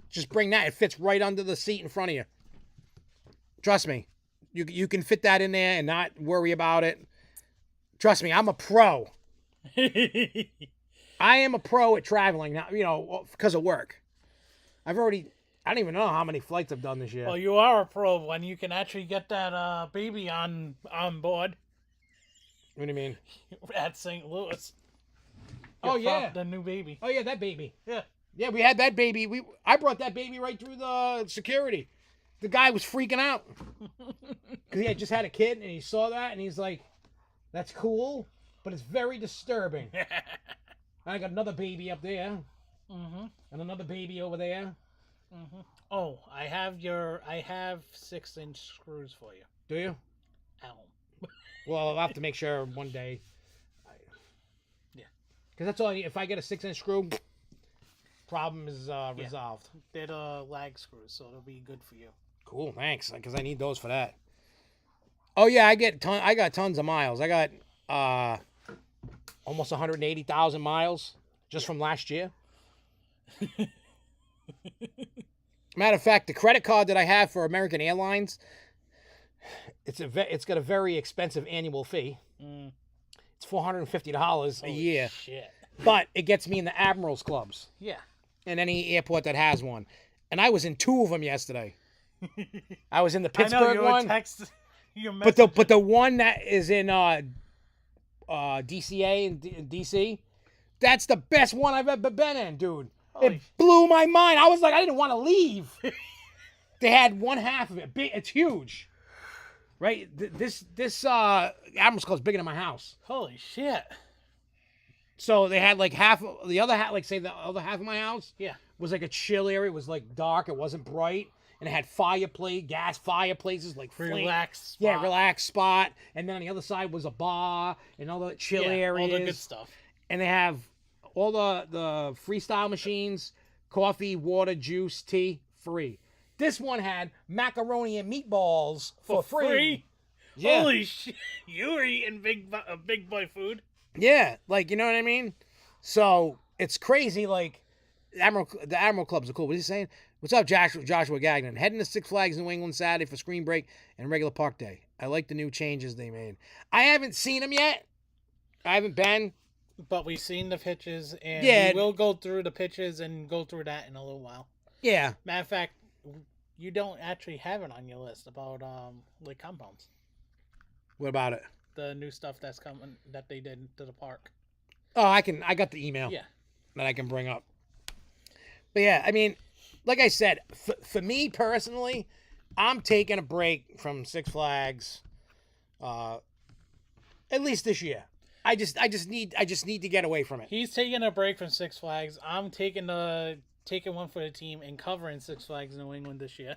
just bring that. It fits right under the seat in front of you. Trust me, you can fit that in there and not worry about it. Trust me, I'm a pro. I am a pro at traveling now, because of work. I don't even know how many flights I've done this year. Well, you are a pro when you can actually get that baby on board. What do you mean? At St. Louis. Oh, yeah. The new baby. Oh, yeah, that baby. Yeah. Yeah, we had that baby. I brought that baby right through the security. The guy was freaking out because he had just had a kid, and he saw that, and he's like, "That's cool, but it's very disturbing." I got another baby up there, and another baby over there. Oh, I have 6-inch screws for you. Do you? At home. Well, I'll have to make sure one day. Yeah. Because that's all I need. If I get a 6-inch screw, problem is resolved. They're the lag screws, so it'll be good for you. Cool, thanks. Because I need those for that. Oh yeah, I got tons of miles. I got almost 180,000 miles just from last year. Matter of fact, the credit card that I have for American Airlines, it's got a very expensive annual fee. It's $450 a year. Shit. But it gets me in the Admirals clubs. Yeah. In any airport that has one. And I was in 2 of them yesterday. I was in the Pittsburgh one. But the one that is in DCA in DC, that's the best one I've ever been in, dude. It blew my mind. I was like, I didn't want to leave. They had one half of it. It's huge. Right? This Admirals Club is bigger than my house. Holy shit. So they had like the other half, like say the other half of my house, was like a chill area. It was like dark. It wasn't bright, and it had gas fireplaces, like relaxed. Yeah, relaxed spot. And then on the other side was a bar and all the chill areas, all the good stuff. And they have all the freestyle machines, coffee, water, juice, tea, free. This one had macaroni and meatballs for free. Yeah. Holy shit! You were eating big boy food. Yeah, like, you know what I mean? So, it's crazy, like, the Admiral Clubs are cool. What is he saying? What's up, Joshua Gagnon? Heading to Six Flags New England Saturday for Screen Break and regular park day. I like the new changes they made. I haven't seen them yet. I haven't been. But we've seen the pitches, and we will go through the pitches and go through that in a little while. Yeah. Matter of fact, you don't actually have it on your list about Lake Compounds. What about it? The new stuff that's coming that they did to the park. Oh, I got the email. Yeah. That I can bring up. But yeah, I mean, like I said, for me personally, I'm taking a break from Six Flags, at least this year. I just need to get away from it. He's taking a break from Six Flags. I'm taking one for the team and covering Six Flags New England this year.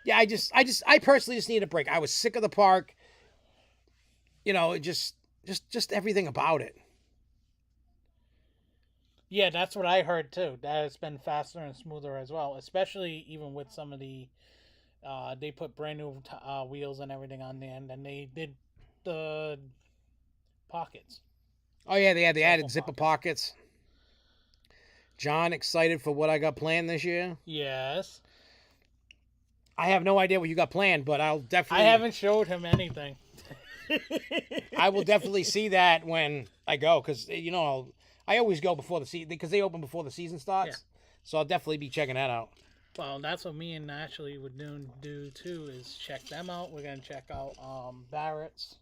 Yeah, I personally just need a break. I was sick of the park. You know, just everything about it. Yeah, that's what I heard too. That it's been faster and smoother as well, especially even with some of the, they put brand new wheels and everything on the end, and they did the pockets. Oh yeah, they added zipper pockets. John, excited for what I got planned this year? Yes. I have no idea what you got planned, but I'll definitely. I haven't showed him anything. I will definitely see that when I go, because I always go before the season, because they open before the season starts. Yeah. So I'll definitely be checking that out. Well, that's what me and Ashley would do too, is check them out. We're gonna check out Barrett's.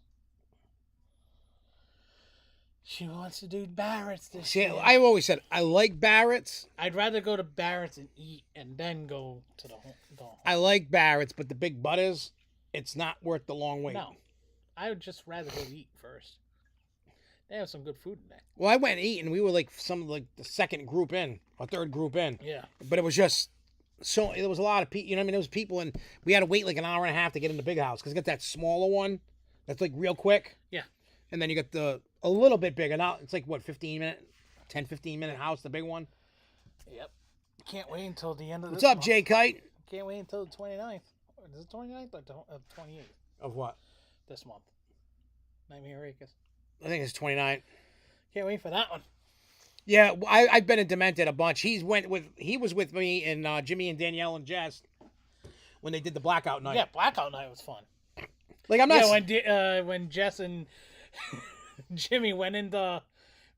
She wants to do Barrett's this year. I've always said I like Barrett's. I'd rather go to Barrett's and eat and then go to the home. I like Barrett's, but the Big Butters, it's not worth the long wait. No. I would just rather go eat first. They have some good food in there. Well, I went and eat, and we were like the second group in, or third group in. Yeah. But it was just there was a lot of people. You know what I mean? There was people, and we had to wait like an hour and a half to get in the big house, because you got that smaller one that's like real quick. Yeah. And then you got a little bit bigger. Now it's like, what, 15 minute house, the big one? Yep. Can't wait until the end of What's this up, month. Jay Kite? Can't wait until the 29th. Is it 29th or 28th? Of what? This month. Nightmare Acres. I think it's 29. Can't wait for that one. Yeah, I've been in Demented a bunch. He was with me and Jimmy and Danielle and Jess when they did the Blackout Night. Yeah, Blackout Night was fun. Like, I'm not. Yeah, when Jess and Jimmy went in the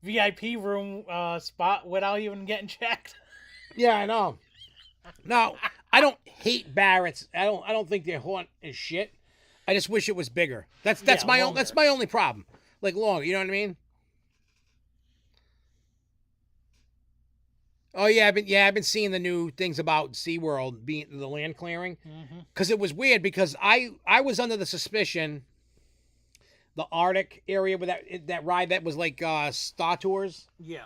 VIP room spot without even getting checked. Yeah, I know. No, I don't hate Barrett's. I don't think their haunt is shit. I just wish it was bigger. That's my only problem. Like, longer, you know what I mean? Oh yeah, I've been seeing the new things about SeaWorld being the land clearing, because it was weird because I was under the suspicion the Arctic area with that ride that was like Star Tours, Yeah.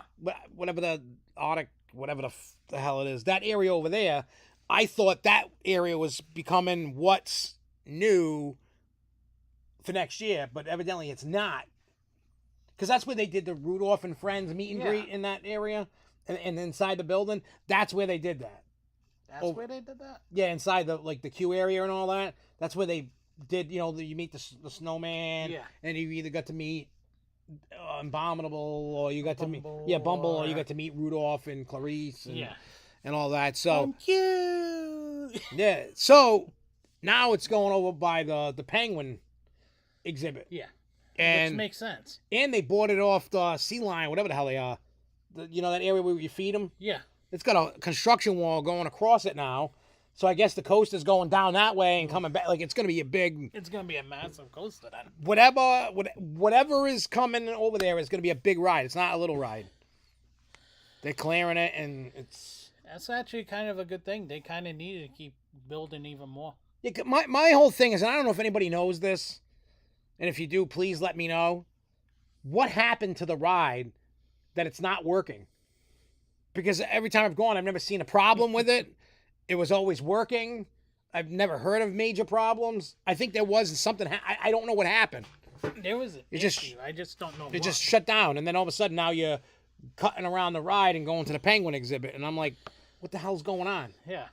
whatever the Arctic, whatever the hell it is, that area over there. I thought that area was becoming what's new for next year, but evidently it's not, because that's where they did the Rudolph and Friends meet and greet in that area. And inside the building, that's where they did that. That's where they did that? Yeah, inside the queue area and all that. That's where they did, you meet the snowman. Yeah. And you either got to meet Abominable, or you got to meet... Bumble, Yeah, Bumble, or you got to meet Rudolph and Clarice and all that. So... Cute! Yeah, so now it's going over by the Penguin exhibit. Yeah. And, which makes sense. And they bought it off the Sea Line, whatever the hell they are. That area where you feed them? Yeah. It's got a construction wall going across it now. So I guess the coast is going down that way and coming back. Like, it's going to be a big... It's going to be a massive coaster then. Whatever is coming over there is going to be a big ride. It's not a little ride. They're clearing it, and it's... That's actually kind of a good thing. They kind of needed to keep building even more. Yeah, my whole thing is, and I don't know if anybody knows this, and if you do, please let me know. What happened to the ride that it's not working? Because every time I've gone, I've never seen a problem with it. It was always working. I've never heard of major problems. I think there was something. I don't know what happened. There was an issue. I just don't know. It just shut down, and then all of a sudden now you're cutting around the ride and going to the Penguin exhibit, and I'm like, what the hell's going on? Yeah.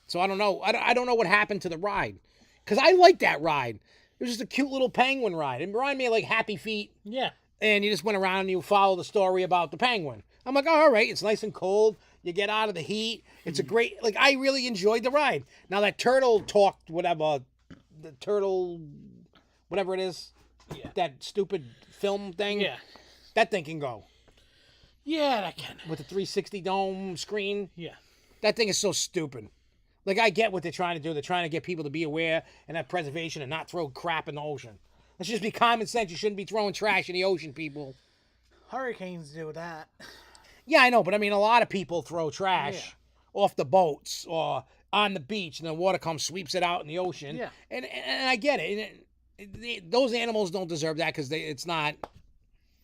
So I don't know. I don't know what happened to the ride, because I like that ride. It was just a cute little penguin ride. It reminded me of like Happy Feet. Yeah. And you just went around and you follow the story about the penguin. I'm like, oh, all right, it's nice and cold. You get out of the heat. It's a great, like, I really enjoyed the ride. Now that turtle talked, whatever, the turtle, whatever it is, that stupid film thing. Yeah. That thing can go. Yeah, that can. With the 360 dome screen. Yeah. That thing is so stupid. Like, I get what they're trying to do. They're trying to get people to be aware and have preservation and not throw crap in the ocean. Let's just be common sense. You shouldn't be throwing trash in the ocean, people. Hurricanes do that. Yeah, I know, but I mean, a lot of people throw trash off the boats or on the beach, and the water comes, sweeps it out in the ocean. Yeah. And I get it. Those animals don't deserve that because it's not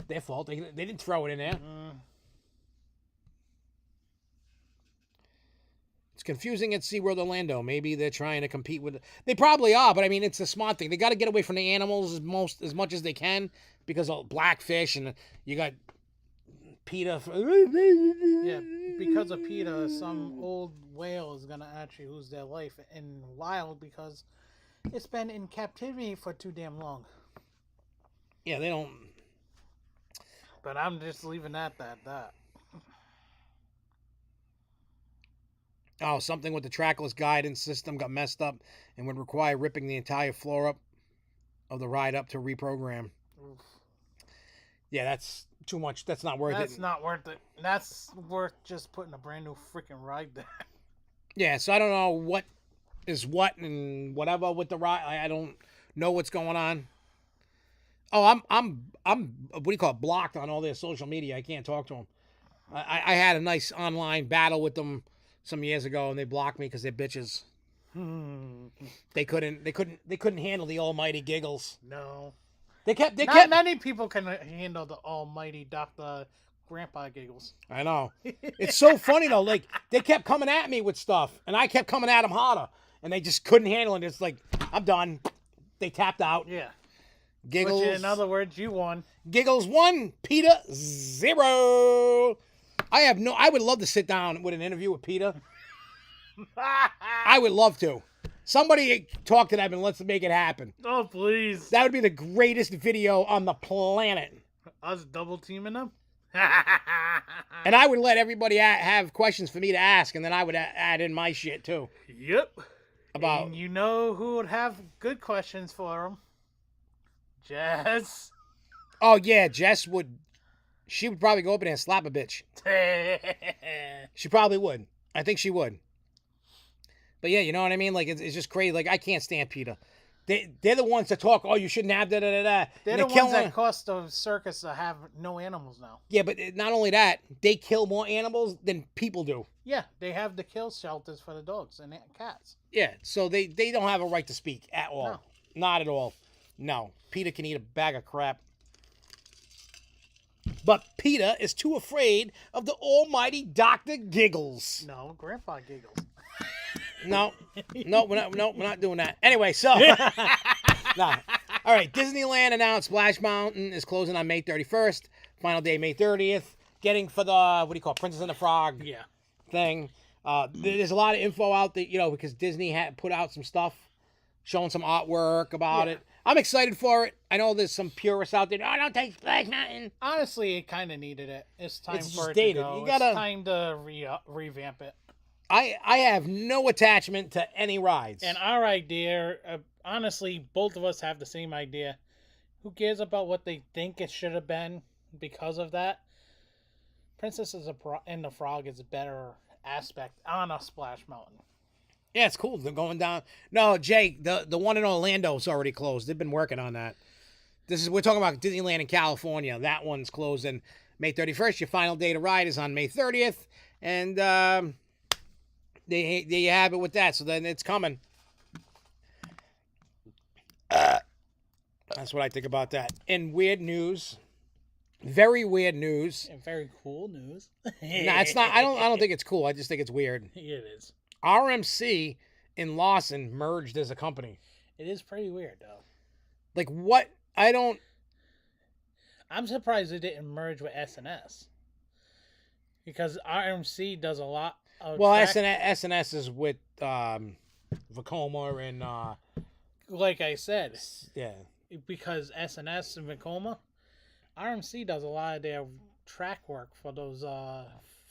their fault. They didn't throw it in there. It's confusing at SeaWorld Orlando. Maybe they're trying to compete with... They probably are, but I mean, it's a smart thing. They got to get away from the animals as much as they can, because of blackfish, and you got PETA. Yeah, because of PETA, some old whale is going to actually lose their life in wild because it's been in captivity for too damn long. Yeah, they don't... But I'm just leaving that. Oh, something with the trackless guidance system got messed up and would require ripping the entire floor up of the ride up to reprogram. Oof. Yeah, that's too much. That's not worth it. That's not worth it. That's worth just putting a brand new freaking ride there. Yeah, so I don't know what is what and whatever with the ride. I don't know what's going on. Oh, I'm what do you call it, blocked on all their social media. I can't talk to them. I had a nice online battle with them some years ago, and they blocked me because they're bitches. They couldn't handle the almighty giggles. No. Not many people can handle the almighty Dr. Grandpa giggles. I know. It's so funny though. Like, they kept coming at me with stuff, and I kept coming at them harder, and they just couldn't handle it. It's like, I'm done. They tapped out. Yeah. Giggles. Which, in other words, you won. Giggles 1, PETA 0. I would love to sit down with an interview with PETA. I would love to. Somebody talk to them and let's make it happen. Oh, please. That would be the greatest video on the planet. Us double teaming them? And I would let everybody have questions for me to ask, and then I would add in my shit too. Yep. About... And you know who would have good questions for them? Jess. Oh, yeah, Jess would... She would probably go up in there and slap a bitch. She probably would. I think she would. But yeah, you know what I mean? Like, it's just crazy. Like, I can't stand PETA. They're the ones that talk. Oh, you shouldn't have da da da da. They're the ones that cost the circus to have no animals now. Yeah, but not only that, they kill more animals than people do. Yeah, they have the kill shelters for the dogs and cats. Yeah, so they don't have a right to speak at all. No. Not at all. No. PETA can eat a bag of crap. But PETA is too afraid of the almighty Dr. Giggles. No, Grandpa Giggles. No, we're not doing that. Anyway, so nah. All right, Disneyland announced Splash Mountain is closing on May 31st. Final day May 30th. Getting for the what do you call it, Princess and the Frog thing. There's a lot of info out there, because Disney had put out some stuff, showing some artwork about it. I'm excited for it. I know there's some purists out there. Oh, don't take Splash Mountain. Honestly, it kind of needed it. It's time for it dated. to go. It's time to revamp it. I have no attachment to any rides. And our idea, honestly, both of us have the same idea. Who cares about what they think it should have been because of that? Princess and the Frog is a better aspect on a Splash Mountain. Yeah, it's cool. They're going down. No, Jake, the one in Orlando is already closed. They've been working on that. We're talking about Disneyland in California. That one's closing May 31st. Your final day to ride is on May 30th. And there you have it with that. So then it's coming. That's what I think about that. And weird news. Very weird news. And very cool news. Nah, it's not. I don't think it's cool. I just think it's weird. It is. RMC and Lawson merged as a company. It is pretty weird, though. Like, what? I'm surprised it didn't merge with SNS. Because RMC does a lot of... Well, SNS is with Vekoma and... like I said. Yeah. Because SNS and Vekoma, RMC does a lot of their track work for those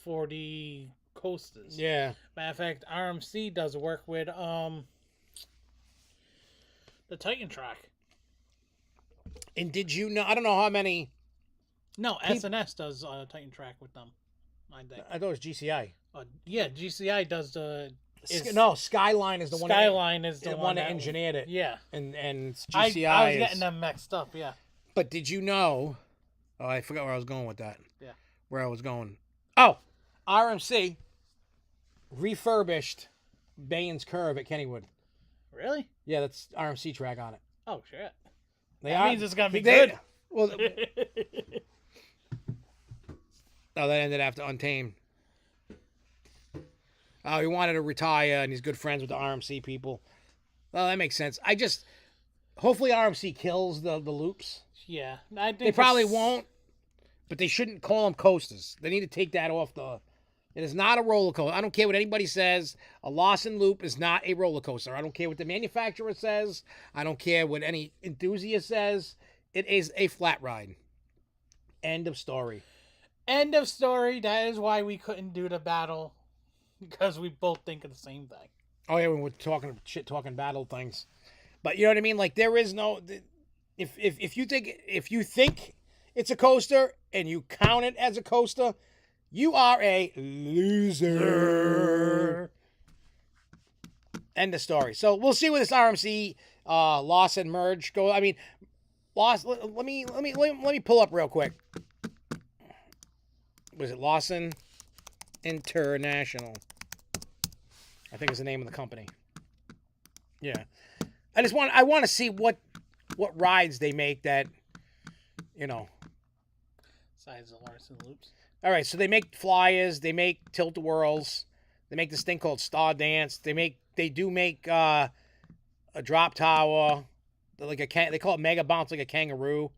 4D coasters. Yeah. Matter of fact, RMC does work with the Titan track. And did you know? I don't know how many. No, SNS does Titan track with them. I think. I thought it was GCI. Yeah, GCI does the. No, Skyline is the one. Skyline is the one that engineered it. Yeah. And GCI. I was getting them mixed up. Yeah. But did you know? Oh, I forgot where I was going with that. Yeah. Where I was going. Oh, RMC refurbished Baines Curve at Kennywood. Really? Yeah, that's RMC track on it. Oh shit. That means it's gonna be good. Well, that ended after Untamed. Oh, he wanted to retire, and he's good friends with the RMC people. Well, that makes sense. Hopefully RMC kills the loops. Yeah, I think they probably won't, but they shouldn't call them coasters. They need to take that off the. It is not a roller coaster. I don't care what anybody says. A Lawson Loop is not a roller coaster. I don't care what the manufacturer says. I don't care what any enthusiast says. It is a flat ride. End of story. End of story. That is why we couldn't do the battle, because we both think of the same thing. Oh yeah, when we're talking battle things, but you know what I mean. Like there is no. If you think it's a coaster and you count it as a coaster, you are a loser. End of story. So we'll see where this RMC Lawson merge go. I mean, Lawson. Let me pull up real quick. Was it Lawson International? I think is the name of the company. Yeah, I want to see what rides they make that, Besides the Larson Loops. All right, so they make flyers, they make tilt-a-whirls, they make this thing called Star Dance. They do make a drop tower, like they call it Mega Bounce, like a kangaroo,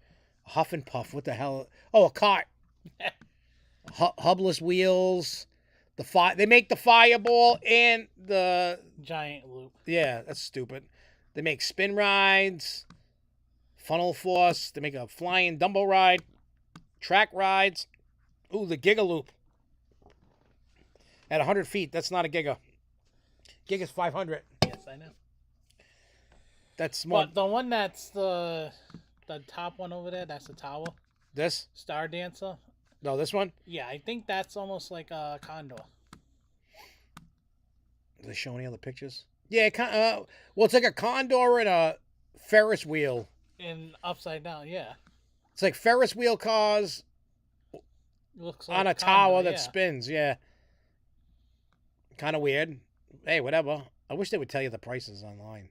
a Huff and Puff. What the hell? Oh, a cart. Hubless wheels. They make the fireball and the giant loop. Yeah, that's stupid. They make spin rides, funnel force. They make a flying Dumbo ride, track rides. Ooh, the Giga Loop. At 100 feet, that's not a Giga. Giga's 500. Yes, I know. That's more. But the one that's the top one over there, that's the tower. This? Star Dancer. No, this one? Yeah, I think that's almost like a condor. Do they show any other pictures? Yeah, well, it's like a condor and a Ferris wheel. And upside down, yeah. It's like Ferris wheel cars Looks like on a tower that spins. Yeah. Kind of weird. Hey, whatever. I wish they would tell you the prices online.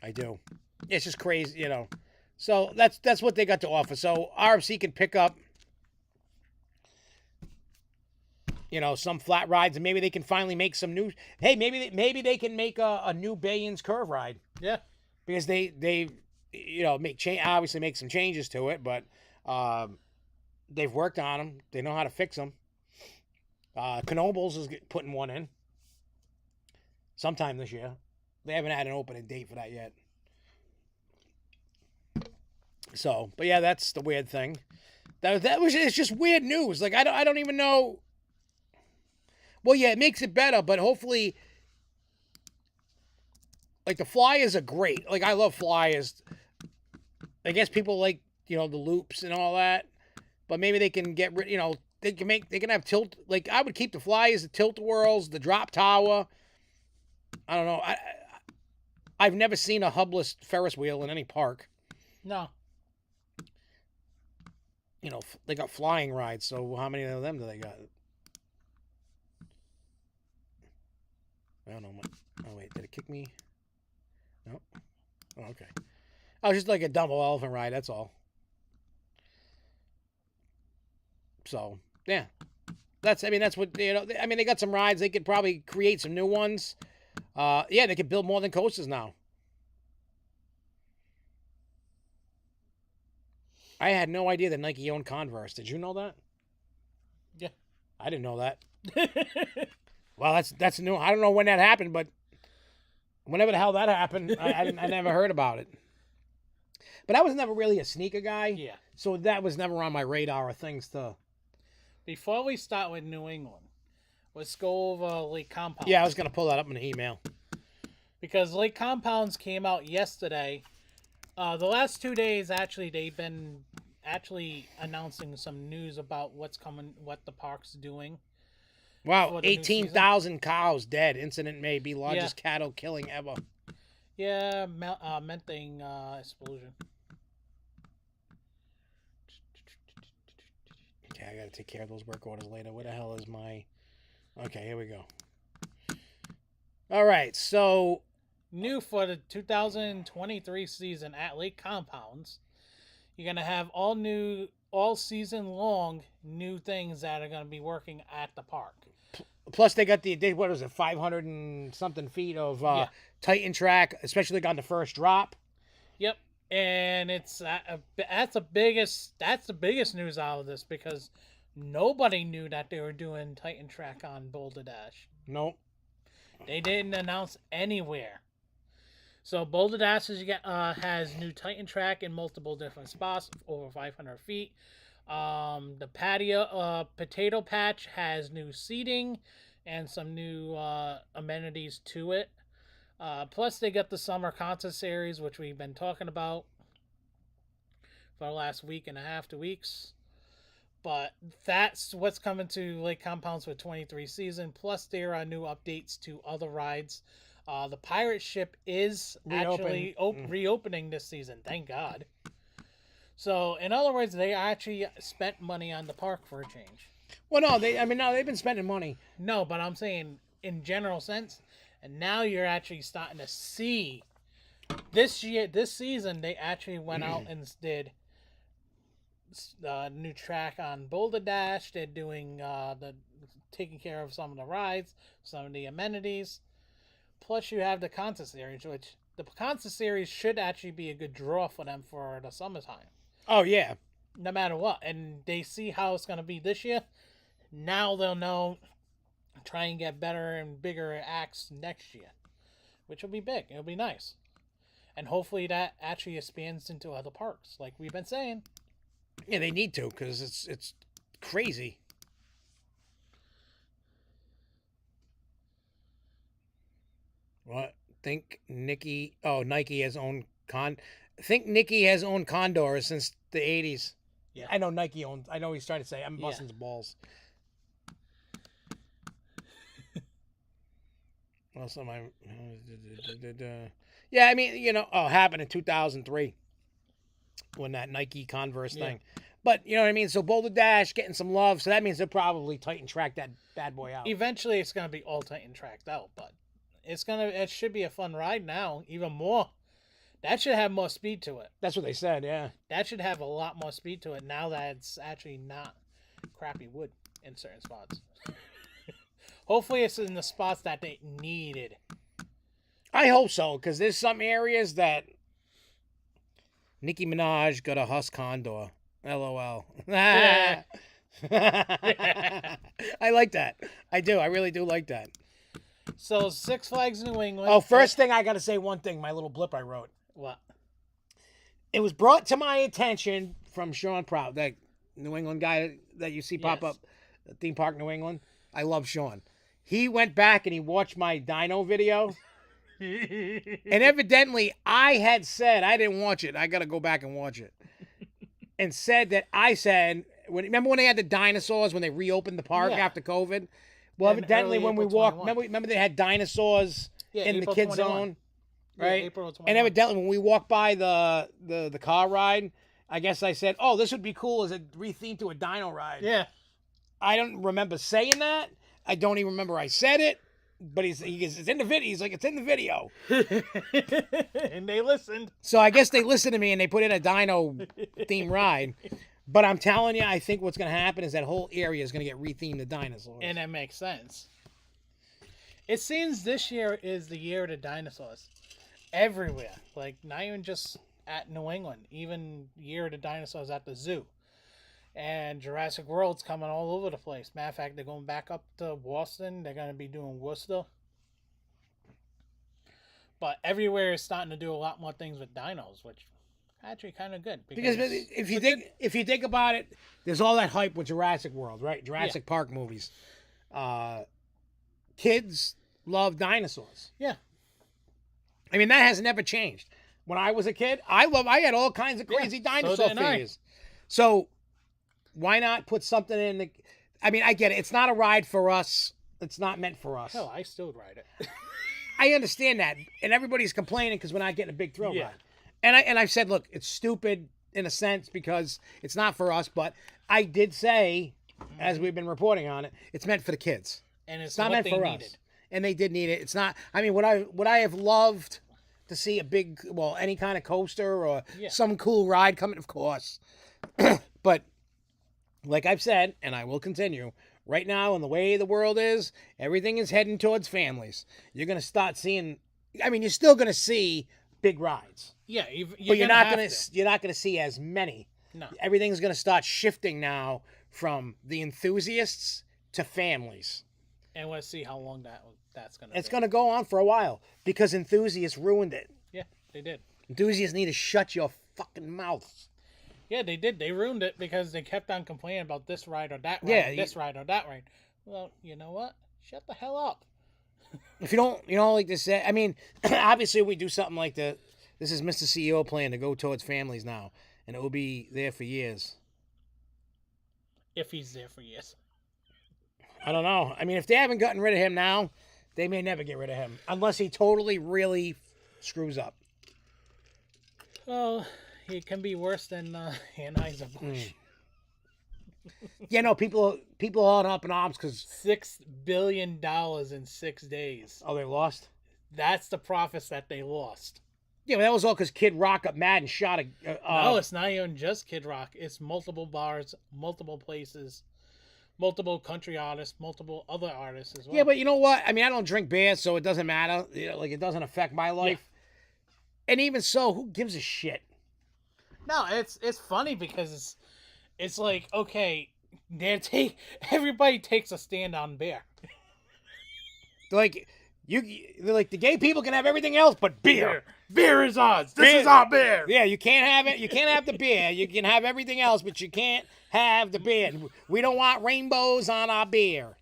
I do. It's just crazy, you know. So that's what they got to offer. So RMC can pick up, you know, some flat rides, and maybe they can finally make some new. Hey, maybe they can make a new Bayon's curve ride. Yeah. Because they you know obviously make some changes to it, but they've worked on them. They know how to fix them. Knoebels is putting one in sometime this year. They haven't had an opening date for that yet. So, but yeah, that's the weird thing. It's just weird news. Like I don't even know. Well, yeah, it makes it better, but hopefully, like the flyers are great. Like I love flyers. I guess people like, you know, the loops and all that, but maybe they can get rid. You know, they can have tilt. Like I would keep the flyers, the tilt-a-whirls, the drop tower. I don't know. I've never seen a hubless Ferris wheel in any park. No. You know, they got flying rides, so how many of them do they got? I don't know. Oh, wait, did it kick me? No? Oh, okay. Oh, just like a double elephant ride, that's all. So, yeah. That's what, you know, I mean, they got some rides. They could probably create some new ones. Yeah, they could build more than coasters now. I had no idea that Nike owned Converse. Did you know that? Yeah. I didn't know that. Well, that's new. I don't know when that happened, but whenever the hell that happened, I never heard about it. But I was never really a sneaker guy. Yeah. So that was never on my radar or things to. Before we start with New England, let's go over Lake Compounds. Yeah, I was gonna pull that up in an email. Because Lake Compounds came out yesterday. The last 2 days, actually, they've been announcing some news about what's coming, what the park's doing. Wow, 18,000 cows dead. Incident may be largest cattle killing ever. Yeah, methane explosion. Okay, I gotta take care of those work orders later. Where the hell is my... Okay, here we go. All right, so... New for the 2023 season at Lake Compounds. You're going to have all season long, new things that are going to be working at the park. Plus, they got what was it, 500 and something feet of Titan track, especially on the first drop. Yep, and that's the biggest news out of this, because nobody knew that they were doing Titan track on Boulder Dash. Nope. They didn't announce anywhere. So Boulder Dash has new Titan track in multiple different spots, over 500 feet. The potato patch has new seating and some new amenities to it. Plus, they got the summer concert series, which we've been talking about for the last week and a half, 2 weeks. But that's what's coming to Lake Compounds for 23 season. Plus, there are new updates to other rides. The pirate ship is actually reopening this season. Thank God. So, in other words, they actually spent money on the park for a change. Well, no, they've been spending money. No, but I'm saying in general sense, and now you're actually starting to see this season, they actually went out and did new track on Boulder Dash. They're doing taking care of some of the rides, some of the amenities. Plus, you have the concert series, which the concert series should actually be a good draw for them for the summertime. Oh, yeah. No matter what. And they see how it's going to be this year. Now they'll know, try and get better and bigger acts next year, which will be big. It'll be nice. And hopefully that actually expands into other parks, like we've been saying. Yeah, they need to, because it's crazy. What? Nike has owned Think Nike has owned Condors since the 80s. Yeah. I know he's trying to say, I'm busting his balls. What else am I? Yeah, I mean, happened in 2003 when that Nike Converse thing. But you know what I mean. So Boulder Dash getting some love. So that means they'll probably tighten track that bad boy out. Eventually, it's gonna be all tighten tracked out, but it should be a fun ride now. Even more. That should have more speed to it. That's what they said. Yeah. That should have a lot more speed to it now that it's actually not crappy wood in certain spots. Hopefully, it's in the spots that they needed. I hope so, because there's some areas that Nicki Minaj got a Husk Condor. LOL. I like that. I do. I really do like that. So, Six Flags New England. Oh, first thing I got to say one thing, my little blip I wrote. What? It was brought to my attention from Sean Proud, that New England guy that you see pop up at Theme Park New England. I love Sean. He went back and he watched my dino video. And evidently, I had said, I didn't watch it. I got to go back and watch it. And said that I said, remember when they had the dinosaurs when they reopened the park after COVID? Well, evidently when we walked, remember they had dinosaurs in April the kids 21. zone? Right? Yeah, April 21. And evidently when we walked by the car ride, I guess I said, oh, this would be cool as a rethemed to a dino ride. Yeah. I don't remember saying that. I don't even remember I said it. But he goes, it's in the video. He's like, it's in the video. And they listened. So I guess they listened to me and they put in a dino theme ride. But I'm telling you, I think what's going to happen is that whole area is going to get rethemed to dinosaurs. And that makes sense. It seems this year is the year of the dinosaurs. Everywhere. Like, not even just at New England. Even year of the dinosaurs at the zoo. And Jurassic World's coming all over the place. Matter of fact, they're going back up to Boston. They're going to be doing Worcester. But everywhere is starting to do a lot more things with dinos, which actually kind of good. Because if you think about it, there's all that hype with Jurassic World, right? Jurassic Park movies. Kids love dinosaurs. Yeah. I mean, that has never changed. When I was a kid, I had all kinds of crazy dinosaur figures. So why not put something in the... I mean, I get it. It's not a ride for us. It's not meant for us. Hell, I still ride it. I understand that. And everybody's complaining because we're not getting a big thrill ride. And I've said, look, it's stupid in a sense because it's not for us. But I did say, as we've been reporting on it, it's meant for the kids. And it's not what meant they for needed. us. And they did need it. It's not... I mean, would I have loved to see a big... Well, any kind of coaster or some cool ride coming? Of course. But... like I've said, and I will continue, right now, in the way the world is, everything is heading towards families. You're going to start seeing... I mean, you're still going to see big rides. Yeah, but you're not going to see as many. No. Everything's going to start shifting now from the enthusiasts to families. And let's see how long that's going to It's going to go on for a while because enthusiasts ruined it. Yeah, they did. Enthusiasts need to shut your fucking mouth. Yeah, they did. They ruined it because they kept on complaining about this ride or that ride, this ride or that ride. Well, you know what? Shut the hell up. If you don't, like to say, I mean, obviously we do something like that. This is Mr. CEO plan to go towards families now, and it will be there for years. If he's there for years. I don't know. I mean, if they haven't gotten rid of him now, they may never get rid of him unless he totally, really screws up. Well, it can be worse than Anheuser-Busch. Yeah, no, people are up in arms because... $6 billion in 6 days. Oh, they lost? That's the profits that they lost. Yeah, but that was all because Kid Rock got mad and shot a... no, it's not even just Kid Rock. It's multiple bars, multiple places, multiple country artists, multiple other artists as well. Yeah, but you know what? I mean, I don't drink beer, so it doesn't matter. Like, it doesn't affect my life. Yeah. And even so, who gives a shit? No, it's funny because it's like, okay, everybody takes a stand on beer. Like they're like, the gay people can have everything else but beer. Beer is ours. This is our beer. Yeah, you can't have it. You can't have the beer. You can have everything else, but you can't have the beer. We don't want rainbows on our beer.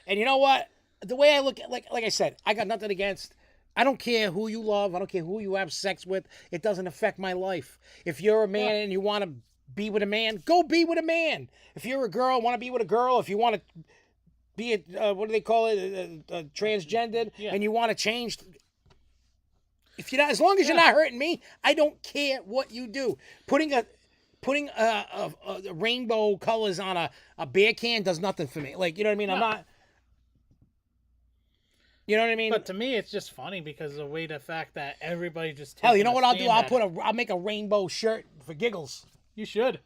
And you know what? The way I look at, like I said, I got nothing against. I don't care who you love. I don't care who you have sex with. It doesn't affect my life. If you're a man and you want to be with a man, go be with a man. If you're a girl, want to be with a girl. If you want to be it what do they call it, transgendered, Yeah. and you want to change. If you're not, as long as you're not hurting me, I don't care what you do. Putting rainbow colors on a beer can does nothing for me. Like, you know what I mean? I'm not. You know what I mean? But to me, it's just funny because of the fact that everybody just Hell, you know what I'll do? stand I'll make a rainbow shirt for giggles. You should.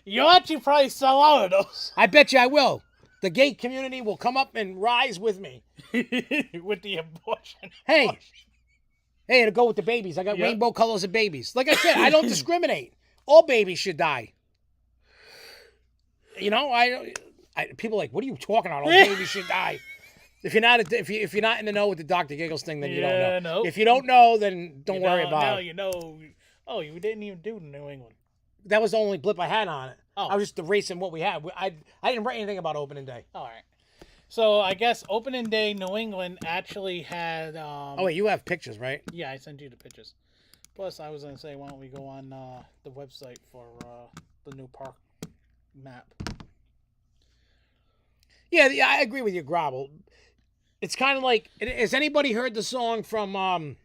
You'll actually probably sell out of those. I bet you I will. The gay community will come up and rise with me. With the abortion. Hey, to go with the babies. I got rainbow colors of babies. Like I said, I don't discriminate. All babies should die. You know, people are like, what are you talking about? All babies should die. If you're not in the know with the Dr. Giggles thing, then you don't know. No. If you don't know, then don't worry about now it. you know. Oh, you didn't even do New England. That was the only blip I had on it. Oh. I was just erasing what we had. I didn't write anything about opening day. All right. So I guess opening day, New England actually had. Oh wait, you have pictures, right? Yeah, I sent you the pictures. Plus, I was gonna say, why don't we go on the website for the new park map? Yeah, I agree with you, Grovel. It's kind of like, has anybody heard the song from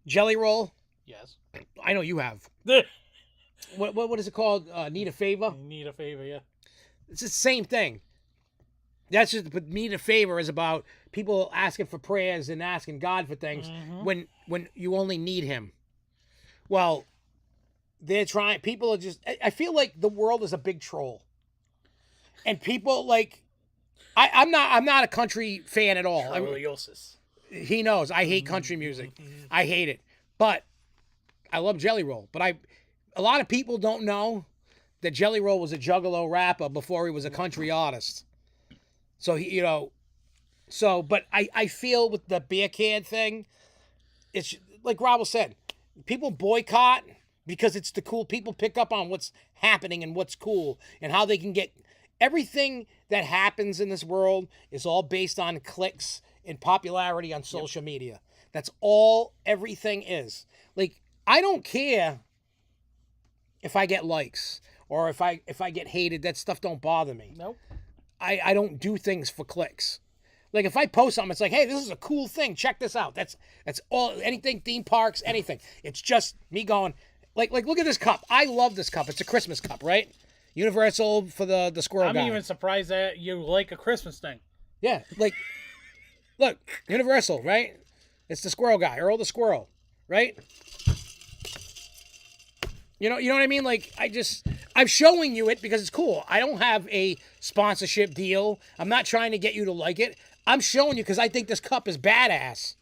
Jelly Roll? Yes. I know you have. What is it called? Need a Favor? Need a favor, yeah. It's the same thing. That's just, but Need a Favor is about people asking for prayers and asking God for things when you only need Him. Well, they're trying. People are just. I feel like the world is a big troll, and people like. I'm not a country fan at all. Trolliosis. He knows I hate country music. I hate it, but I love Jelly Roll. But a lot of people don't know that Jelly Roll was a Juggalo rapper before he was a country artist. So but I feel with the beer can thing, it's like Grovel said, people boycott because it's the cool. People pick up on what's happening and what's cool and how they can get everything that happens in this world is all based on clicks and popularity on social media. That's all everything is. Like, I don't care if I get likes or if I get hated. That stuff don't bother me. Nope. I don't do things for clicks. Like, if I post something, it's like, hey, this is a cool thing. Check this out. That's all, anything, theme parks, anything. It's just me going, like look at this cup. I love this cup. It's a Christmas cup, right? Universal for the squirrel guy. I'm even surprised that you like a Christmas thing. Yeah, like, look, Universal, right? It's the squirrel guy, Earl the Squirrel, right? You know what I mean? Like, I'm showing you it because it's cool. I don't have a sponsorship deal. I'm not trying to get you to like it. I'm showing you because I think this cup is badass.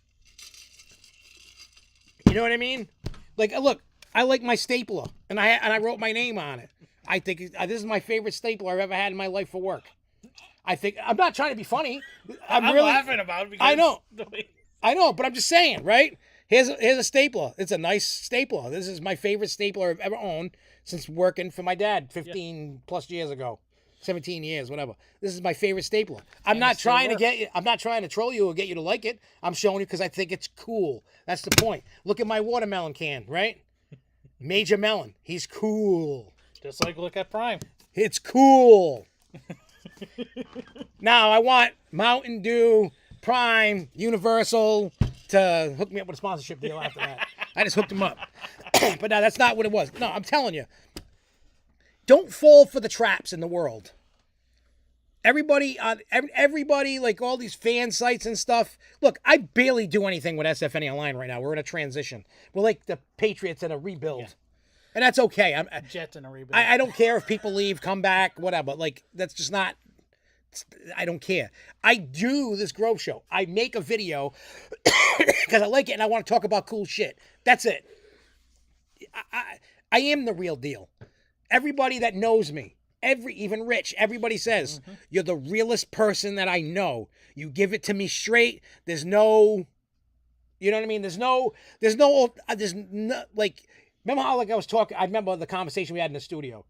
You know what I mean? Like, look, I like my stapler, and I wrote my name on it. I think this is my favorite stapler I've ever had in my life for work. I'm not trying to be funny. I'm really laughing about it because I know, but I'm just saying, right? Here's a stapler. It's a nice stapler. This is my favorite stapler I've ever owned since working for my dad 15 plus years ago. 17 years, whatever. This is my favorite stapler. I'm not trying to troll you or get you to like it. I'm showing you because I think it's cool. That's the point. Look at my watermelon can, right? Major Melon. He's cool. Just like look at Prime. It's cool. Now I want Mountain Dew, Prime, Universal to hook me up with a sponsorship deal after that. I just hooked him up. But no, that's not what it was. No, I'm telling you. Don't fall for the traps in the world. Everybody, like all these fan sites and stuff. Look, I barely do anything with SFNE Online right now. We're in a transition. We're like the Patriots in a rebuild. Yeah. And that's okay. Jets in a rebuild. I don't care if people leave, come back, whatever. Like, that's just not... I don't care. I do this Grove Show. I make a video because I like it and I want to talk about cool shit. That's it. I am the real deal. Everybody that knows me, even Rich, everybody says, you're the realest person that I know. You give it to me straight. There's no... You know what I mean? There's no like... Remember how, like, I was talking, I remember the conversation we had in the studio.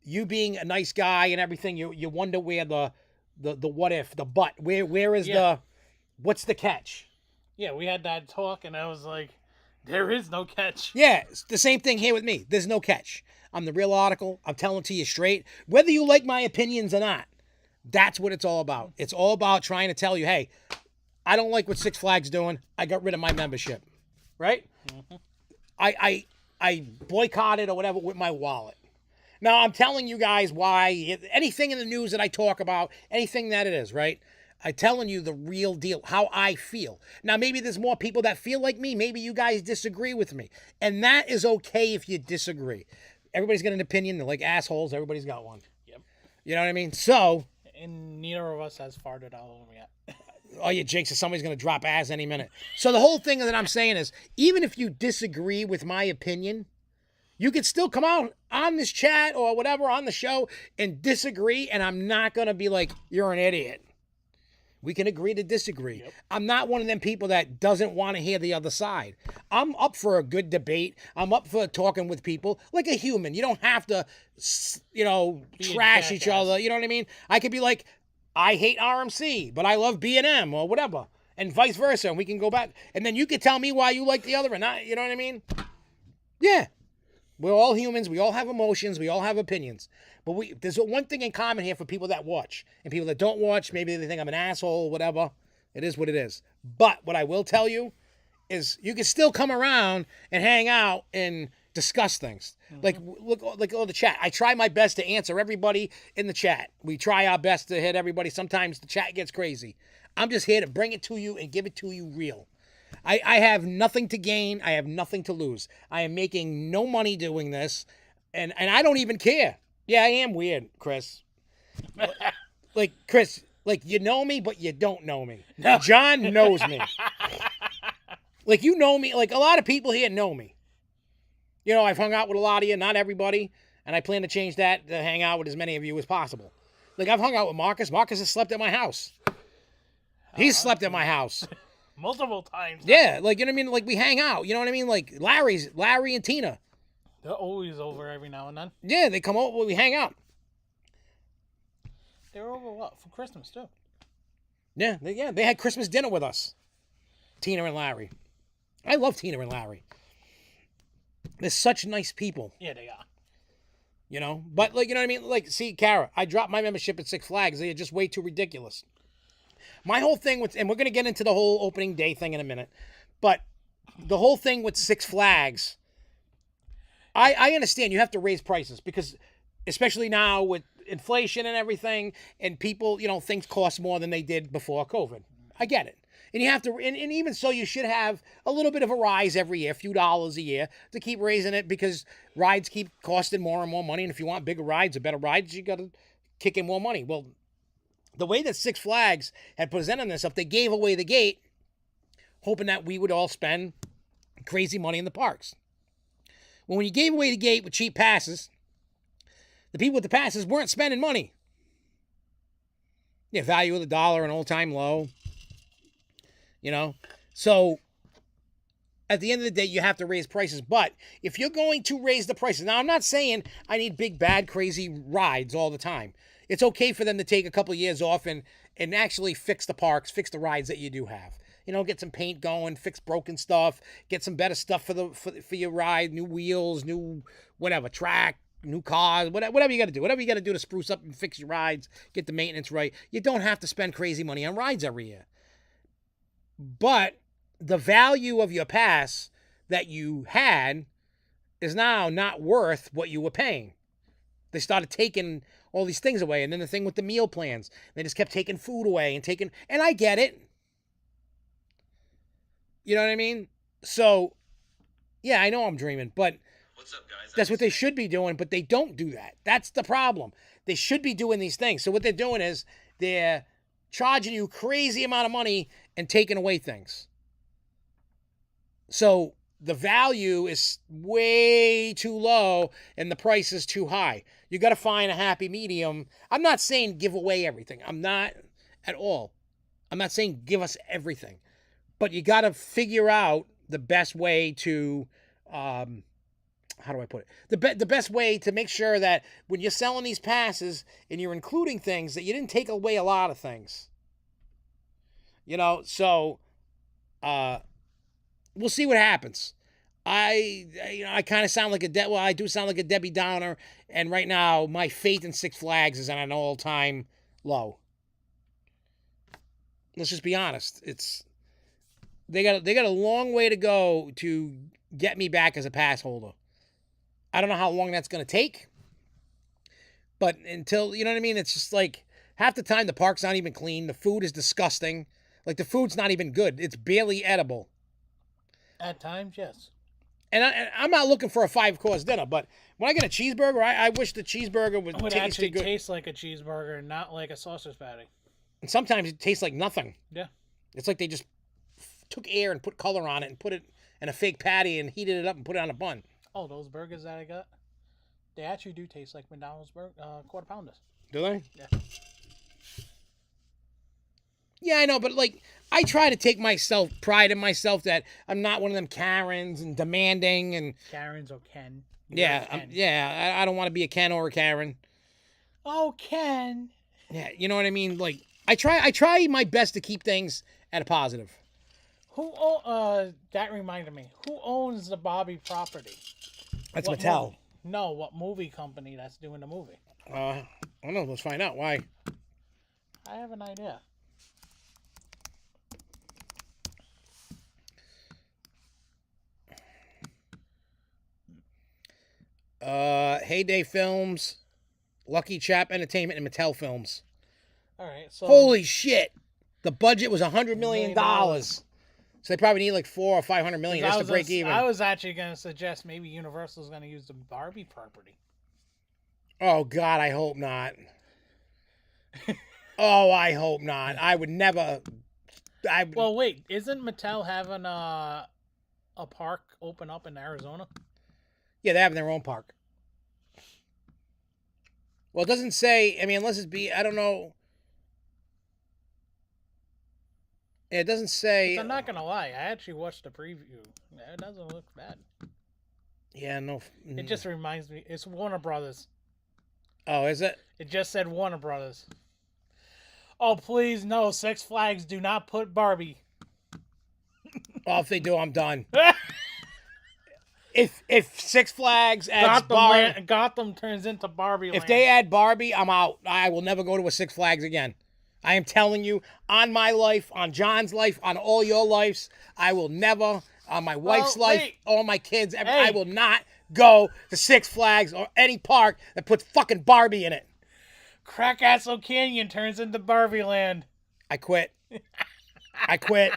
You being a nice guy and everything, you wonder where the what if, the but, where is what's the catch? Yeah, we had that talk and I was like, there is no catch. Yeah, it's the same thing here with me. There's no catch. I'm the real article. I'm telling it to you straight. Whether you like my opinions or not, That's what it's all about. It's all about trying to tell you, hey, I don't like what Six Flags doing. I got rid of my membership, right? Mm-hmm. I boycotted or whatever with my wallet. Now, I'm telling you guys why, anything in the news that I talk about, anything that it is, right? I'm telling you the real deal, how I feel. Now, maybe there's more people that feel like me. Maybe you guys disagree with me. And that is okay if you disagree. Everybody's got an opinion. They're like assholes. Everybody's got one. Yep. You know what I mean? So. And neither of us has farted all over yet. Oh, yeah, Jake says somebody's going to drop ass any minute. So the whole thing that I'm saying is, even if you disagree with my opinion, you could still come out on this chat or whatever on the show and disagree, and I'm not going to be like, you're an idiot. We can agree to disagree. Yep. I'm not one of them people that doesn't want to hear the other side. I'm up for a good debate. I'm up for talking with people like a human. You don't have to, trash each other. You know what I mean? I could be like, I hate RMC, but I love B&M or whatever, and vice versa, and we can go back. And then you could tell me why you like the other and not, you know what I mean? Yeah. We're all humans. We all have emotions. We all have opinions. But there's one thing in common here for people that watch. And people that don't watch, maybe they think I'm an asshole, whatever. It is what it is. But what I will tell you is you can still come around and hang out and discuss things. Mm-hmm. Look at the chat. I try my best to answer everybody in the chat. We try our best to hit everybody. Sometimes the chat gets crazy. I'm just here to bring it to you and give it to you real. I have nothing to gain. I have nothing to lose. I am making no money doing this, and I don't even care. Yeah, I am weird, Chris. Chris, you know me, but you don't know me. No. John knows me. You know me. A lot of people here know me. I've hung out with a lot of you, not everybody, and I plan to change that to hang out with as many of you as possible. I've hung out with Marcus. Marcus has slept at my house. He's slept at my house. Multiple times. Yeah, you know what I mean? We hang out. You know what I mean? Larry and Tina. They're always over every now and then. Yeah, they come over. We hang out. They were over what? For Christmas, too. Yeah, they had Christmas dinner with us. Tina and Larry. I love Tina and Larry. They're such nice people. Yeah, they are. But, you know what I mean? See, Kara, I dropped my membership at Six Flags. They are just way too ridiculous. My whole thing and we're going to get into the whole opening day thing in a minute, but the whole thing with Six Flags, I understand you have to raise prices because, especially now with inflation and everything, and people, things cost more than they did before COVID. I get it. And you have to, and even so, you should have a little bit of a rise every year, a few dollars a year to keep raising it because rides keep costing more and more money. And if you want bigger rides or better rides, you got to kick in more money. Well, the way that Six Flags had presented this up, they gave away the gate, hoping that we would all spend crazy money in the parks. Well, when you gave away the gate with cheap passes, the people with the passes weren't spending money. Yeah, value of the dollar, an all-time low. So at the end of the day, you have to raise prices. But if you're going to raise the prices, now I'm not saying I need big, bad, crazy rides all the time. It's okay for them to take a couple of years off and actually fix the parks, fix the rides that you do have. Get some paint going, fix broken stuff, get some better stuff for your ride, new wheels, new whatever, track, new cars, whatever you got to do. Whatever you got to do to spruce up and fix your rides, get the maintenance right. You don't have to spend crazy money on rides every year. But the value of your pass that you had is now not worth what you were paying. They started taking all these things away. And then the thing with the meal plans, they just kept taking food away and I get it. You know what I mean? So, yeah, I know I'm dreaming, but what's up, guys? That's what they should be doing, but they don't do that. That's the problem. They should be doing these things. So what they're doing is they're charging you crazy amount of money and taking away things. So the value is way too low and the price is too high. You got to find a happy medium. I'm not saying give away everything. I'm not at all. I'm not saying give us everything. But you got to figure out the best way to, how do I put it? The best way to make sure that when you're selling these passes and you're including things, that you didn't take away a lot of things. So we'll see what happens. I kind of sound like I do sound like a Debbie Downer, and right now my faith in Six Flags is at an all-time low. Let's just be honest. They got a long way to go to get me back as a pass holder. I don't know how long that's going to take. But until, you know what I mean? It's just like half the time the park's not even clean. The food is disgusting. Like the food's not even good. It's barely edible. At times, yes. And I'm not looking for a 5-course dinner, but when I get a cheeseburger, I wish the cheeseburger would taste actually good. Taste like a cheeseburger, not like a sausage patty. And sometimes it tastes like nothing. Yeah. It's like they just took air and put color on it and put it in a fake patty and heated it up and put it on a bun. Oh, those burgers that I got, they actually do taste like McDonald's quarter pounders. Do they? Yeah. Yeah, I know, but like I try to take pride in myself that I'm not one of them Karens and demanding and Karens or Ken. I don't want to be a Ken or a Karen. Oh, Ken. Yeah, you know what I mean? Like I try my best to keep things at a positive. That reminded me. Who owns the Barbie property? That's What Mattel. movie? No, what movie company that's doing the movie? I don't know. Let's find out. Why? I have an idea. Heyday Films, Lucky Chap Entertainment, and Mattel Films. All right. So Holy shit! The budget was $100 million. So they probably need like $400 or $500 million just to break even. I was actually going to suggest maybe Universal's going to use the Barbie property. Oh God, I hope not. Oh, I hope not. I would never. Well, wait. Isn't Mattel having a park open up in Arizona? Yeah, they have their own park. Well, it doesn't say. I mean, unless it's I don't know. It doesn't say. I'm not gonna lie. I actually watched the preview. It doesn't look bad. Yeah, no. It just reminds me. It's Warner Brothers. Oh, is it? It just said Warner Brothers. Oh, please no! Six Flags, do not put Barbie. Well, if they do, I'm done. If Six Flags adds Gotham turns into Barbie Land. If they add Barbie, I'm out. I will never go to a Six Flags again. I am telling you, on my life, on John's life, on all your lives, I will never, on my wife's life, all my kids, I will not go to Six Flags or any park that puts fucking Barbie in it. Crackastle Canyon turns into Barbie Land. I quit. I quit.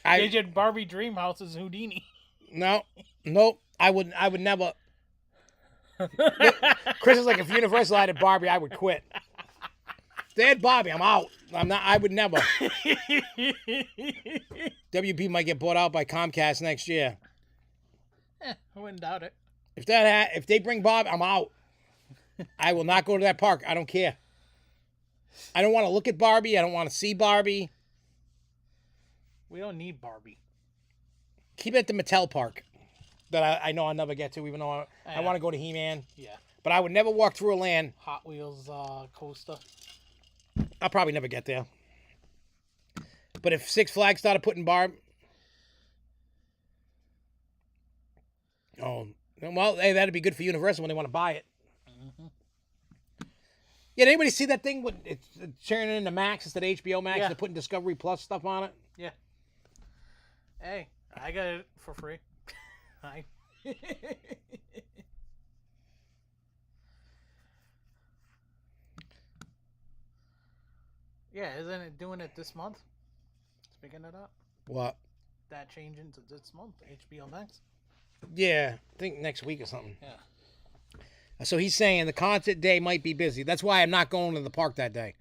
They did Barbie Dream House as Houdini. Nope. I would never. Chris is like, if Universal added Barbie, I would quit. If they had Barbie, I'm out. I would never. WB might get bought out by Comcast next year. I wouldn't doubt it. If they bring Barbie, I'm out. I will not go to that park. I don't care. I don't want to look at Barbie. I don't want to see Barbie. We don't need Barbie. Keep it at the Mattel park that I know I'll never get to, even though I want to go to He-Man. Yeah. But I would never walk through a land. Hot Wheels coaster. I'll probably never get there. But if Six Flags started putting oh, well, hey, that'd be good for Universal when they want to buy it. Mm-hmm. Yeah, did anybody see that thing with it's turning into Max instead of HBO Max? Yeah. They're putting Discovery Plus stuff on it. Yeah. Hey, I got it for free. Yeah, isn't it doing it this month? Speaking of that. What? That changing to this month, HBO Max. Yeah, I think next week or something. Yeah. So he's saying the concert day might be busy. That's why I'm not going to the park that day.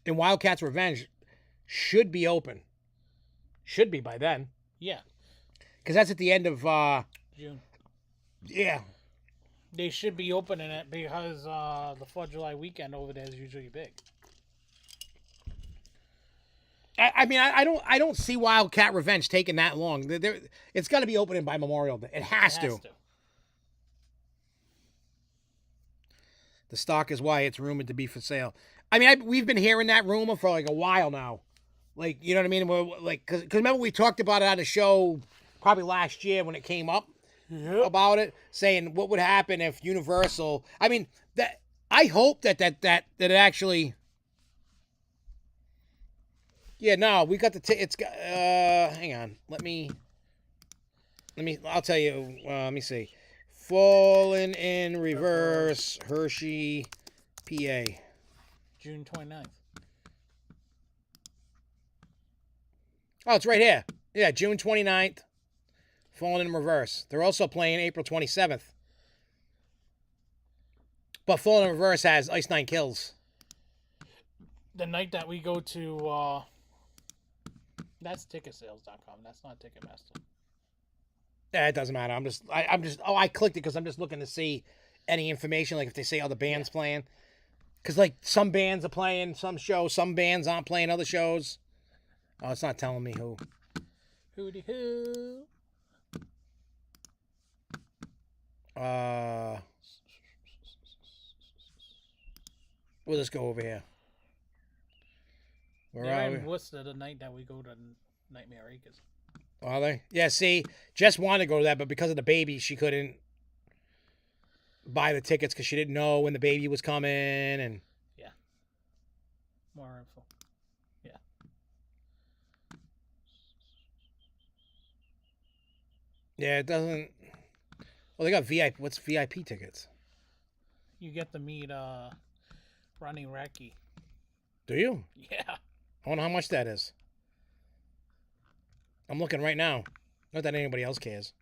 And Wildcats Revenge should be open. Should be by then. Yeah. Because that's at the end of June. Yeah. They should be opening it because the 4th of July weekend over there is usually big. I don't see Wildcat Revenge taking that long. It's got to be opening by Memorial Day. It has to. The stock is why it's rumored to be for sale. I mean, we've been hearing that rumor for like a while now. Like, you know what I mean? We're like, because remember we talked about it on the show probably last year when it came up about it, saying what would happen if Universal. I mean, I hope that it actually. Yeah, no, we got the it's got. Hang on, let me. I'll tell you. Let me see. Fallen in Reverse, Hershey, PA. June 29th. Oh, it's right here. Yeah, June 29th. Fallen in Reverse. They're also playing April 27th. But Fallen in Reverse has Ice 9 Kills. The night that we go to, that's ticketsales.com. That's not Ticketmaster. Yeah, it doesn't matter. I clicked it because I'm just looking to see any information, like if they say other bands playing. Because, like, some bands are playing some shows, some bands aren't playing other shows. Oh, it's not telling me who. Hooty hoo. We'll just go over here. Where They're are we? in Worcester the night that we go to Nightmare Acres. Are they? Yeah, see, Jess wanted to go to that, but because of the baby, she couldn't buy the tickets because she didn't know when the baby was coming. And yeah, more info. Yeah. Yeah, it doesn't. Well, they got VIP. What's VIP tickets? You get to meet Ronnie Radke. Do you? Yeah. I wonder how much that is. I'm looking right now. Not that anybody else cares.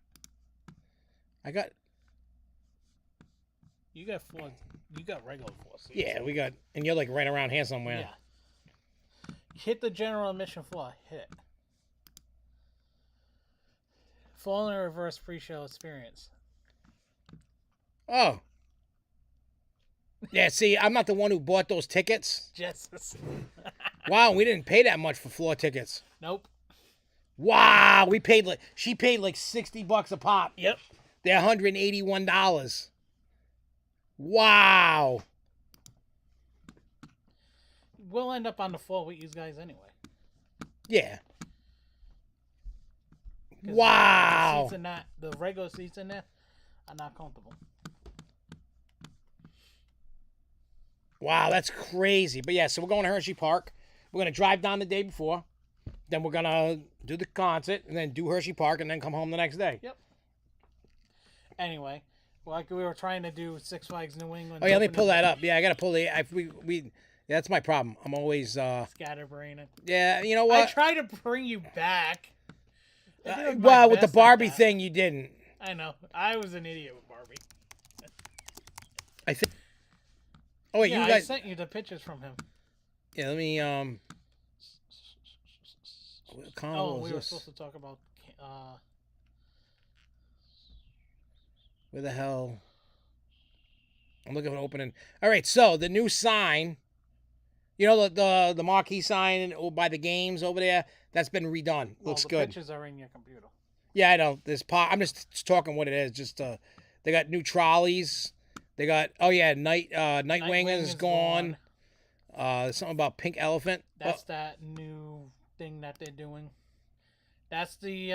I got. You got four. You got regular 4 seats. Yeah, we got, and you're like right around here somewhere. Yeah. Hit the general admission floor. Hit it. Fallen in Reverse pre-show experience. Oh. Yeah, see, I'm not the one who bought those tickets. Jesus. Wow, we didn't pay that much for floor tickets. Nope. Wow, she paid like $60 a pop. Yep. They're $181. Wow. We'll end up on the floor with you guys anyway. Yeah. 'Cause Wow. the regular seats in there are not comfortable. Wow, that's crazy. But yeah, so we're going to Hershey Park. We're going to drive down the day before. Then we're going to do the concert and then do Hershey Park and then come home the next day. Yep. Anyway, like we were trying to do Six Flags New England. Oh, yeah, let me pull that up. Yeah, I got to pull the... yeah, that's my problem. I'm always... Scatterbraining. Yeah, you know what? I try to bring you back. Well, with the Barbie thing, you didn't. I know. I was an idiot with Barbie. I think... Oh, wait, yeah, you guys... I sent you the pictures from him. Yeah, let me... What combo we is were this? supposed to talk about... Where the hell? I'm looking for an opening. All right, so the new sign, you know, the marquee sign by the games over there, that's been redone. Looks the good. Pictures are in your computer. Yeah, I know. I'm just talking what it is. Just they got new trolleys. They got Nightwing is gone. Something about Pink Elephant. That's that new thing that they're doing. That's the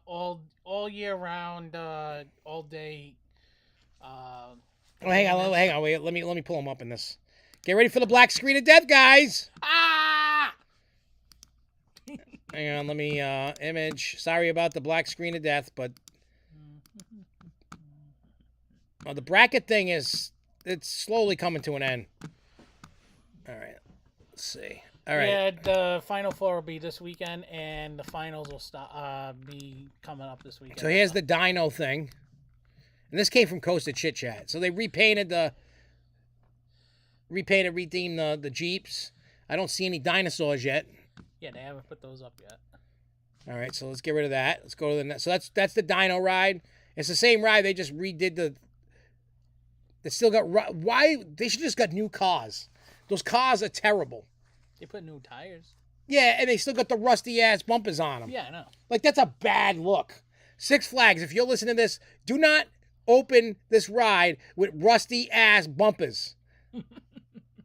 all year round all day. Hang on, wait. Let me pull them up in this. Get ready for the black screen of death, guys. Ah! Hang on, let me image. Sorry about the black screen of death, but the bracket thing it's slowly coming to an end. All right, let's see. All right. Yeah, the Final Four will be this weekend, and the finals will be coming up this weekend. So here's the Dino thing, and this came from Coastal Chit Chat. So they redeemed the Jeeps. I don't see any dinosaurs yet. Yeah, they haven't put those up yet. All right, so let's get rid of that. Let's go to the next. So that's the Dino ride. It's the same ride. They just redid the. They still got why they should just got new cars. Those cars are terrible. They put new tires. Yeah, and they still got the rusty ass bumpers on them. Yeah, I know. Like that's a bad look. Six Flags, if you're listening to this, do not open this ride with rusty ass bumpers.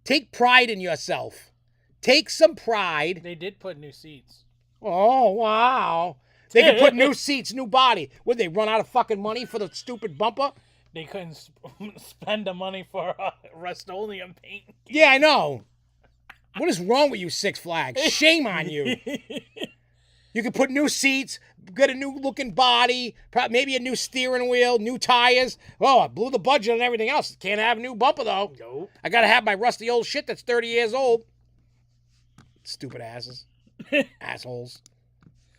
Take pride in yourself. Take some pride. They did put new seats. Oh, wow. They can put new seats, new body. Would they run out of fucking money for the stupid bumper? they couldn't spend the money for Rust-Oleum paint. Yeah, I know. What is wrong with you, Six Flags? Shame on you. You could put new seats, get a new looking body, maybe a new steering wheel, new tires. Oh, I blew the budget on everything else. Can't have a new bumper, though. Nope. I got to have my rusty old shit that's 30 years old. Stupid asses. Assholes.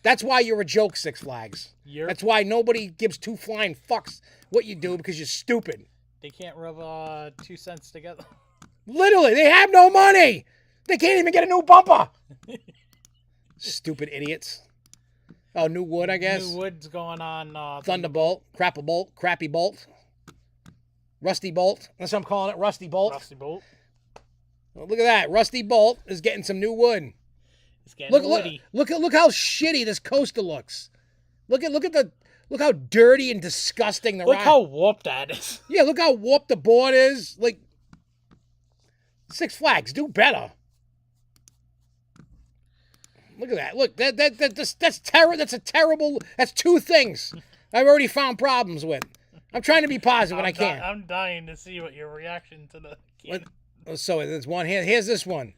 That's why you're a joke, Six Flags. That's why nobody gives two flying fucks what you do, because you're stupid. They can't rub 2 cents together. Literally, they have no money. They can't even get a new bumper. Stupid idiots. Oh, new wood, I guess. New wood's going on. Thunderbolt, Crappy Bolt, Rusty Bolt. That's what I'm calling it, Rusty Bolt. Rusty Bolt. Well, look at that. Rusty Bolt is getting some new wood. It's getting woody. Look how shitty this coaster looks. Look how dirty and disgusting the ride. Look how warped that is. Yeah, look how warped the board is. Like, Six Flags, do better. Look at that. Look, that's terror. That's a terrible. That's two things I've already found problems with. I'm trying to be positive when I can. I'm dying to see what your reaction to the. So there's one here. Here's this one.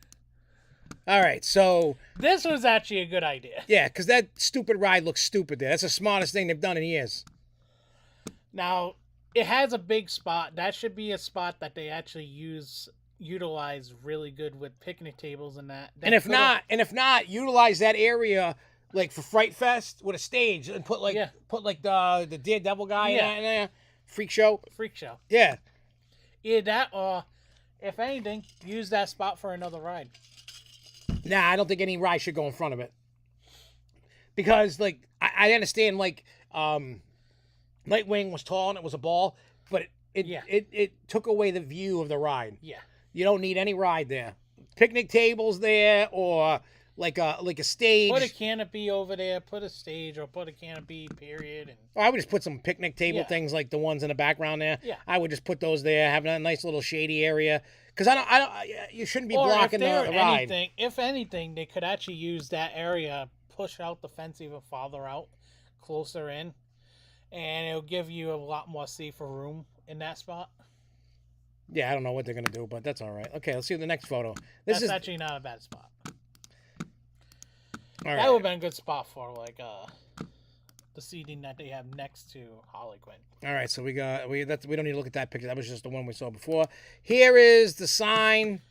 All right, so this was actually a good idea. Yeah, because that stupid ride looks stupid there. That's the smartest thing they've done in years. Now it has a big spot. That should be a spot that they actually utilize really good with picnic tables and that. And if not, utilize that area like for Fright Fest with a stage and put the Daredevil guy in there. Freak show. Yeah. Either that or, if anything, use that spot for another ride. Nah, I don't think any ride should go in front of it. Because like I understand Nightwing was tall and it was a ball, but it took away the view of the ride. Yeah. You don't need any ride there. Picnic tables there, or like a stage. Put a canopy over there. Put a stage, or put a canopy. Period. Or I would just put some picnic table things like the ones in the background there. Yeah. I would just put those there. Have a nice little shady area. Because you shouldn't be blocking the ride. If anything, they could actually use that area, push out the fence even farther out, closer in, and it'll give you a lot more safer room in that spot. Yeah, I don't know what they're going to do, but that's all right. Okay, let's see the next photo. That's actually not a bad spot. All right. That would have been a good spot for, the seating that they have next to Harley Quinn. All right, so we don't need to look at that picture. That was just the one we saw before. Here is the sign,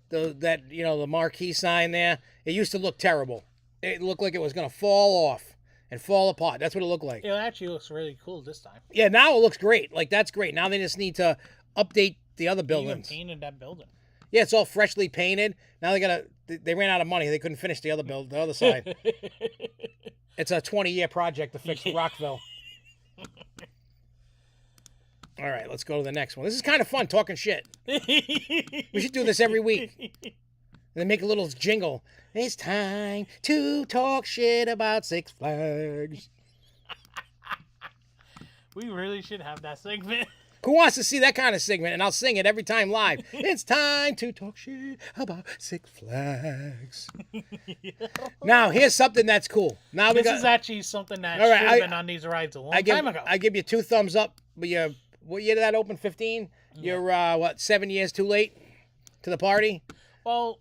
the marquee sign there. It used to look terrible. It looked like it was going to fall off and fall apart. That's what it looked like. It actually looks really cool this time. Yeah, now it looks great. Like, that's great. Now they just need to update the other buildings. They even painted that building. Yeah, it's all freshly painted. Now they ran out of money. They couldn't finish the other side. It's a 20-year project to fix Rockville. All right, let's go to the next one. This is kind of fun, talking shit. We should do this every week. And then make a little jingle. It's time to talk shit about Six Flags. We really should have that segment. Who wants to see that kind of segment? And I'll sing it every time live. It's time to talk shit about Six Flags. Now, here's something that's cool. Now this is actually something that should have been on these rides a long time ago. I give you 2 thumbs up. But what year did that open? 15? You're, 7 years too late to the party? Well,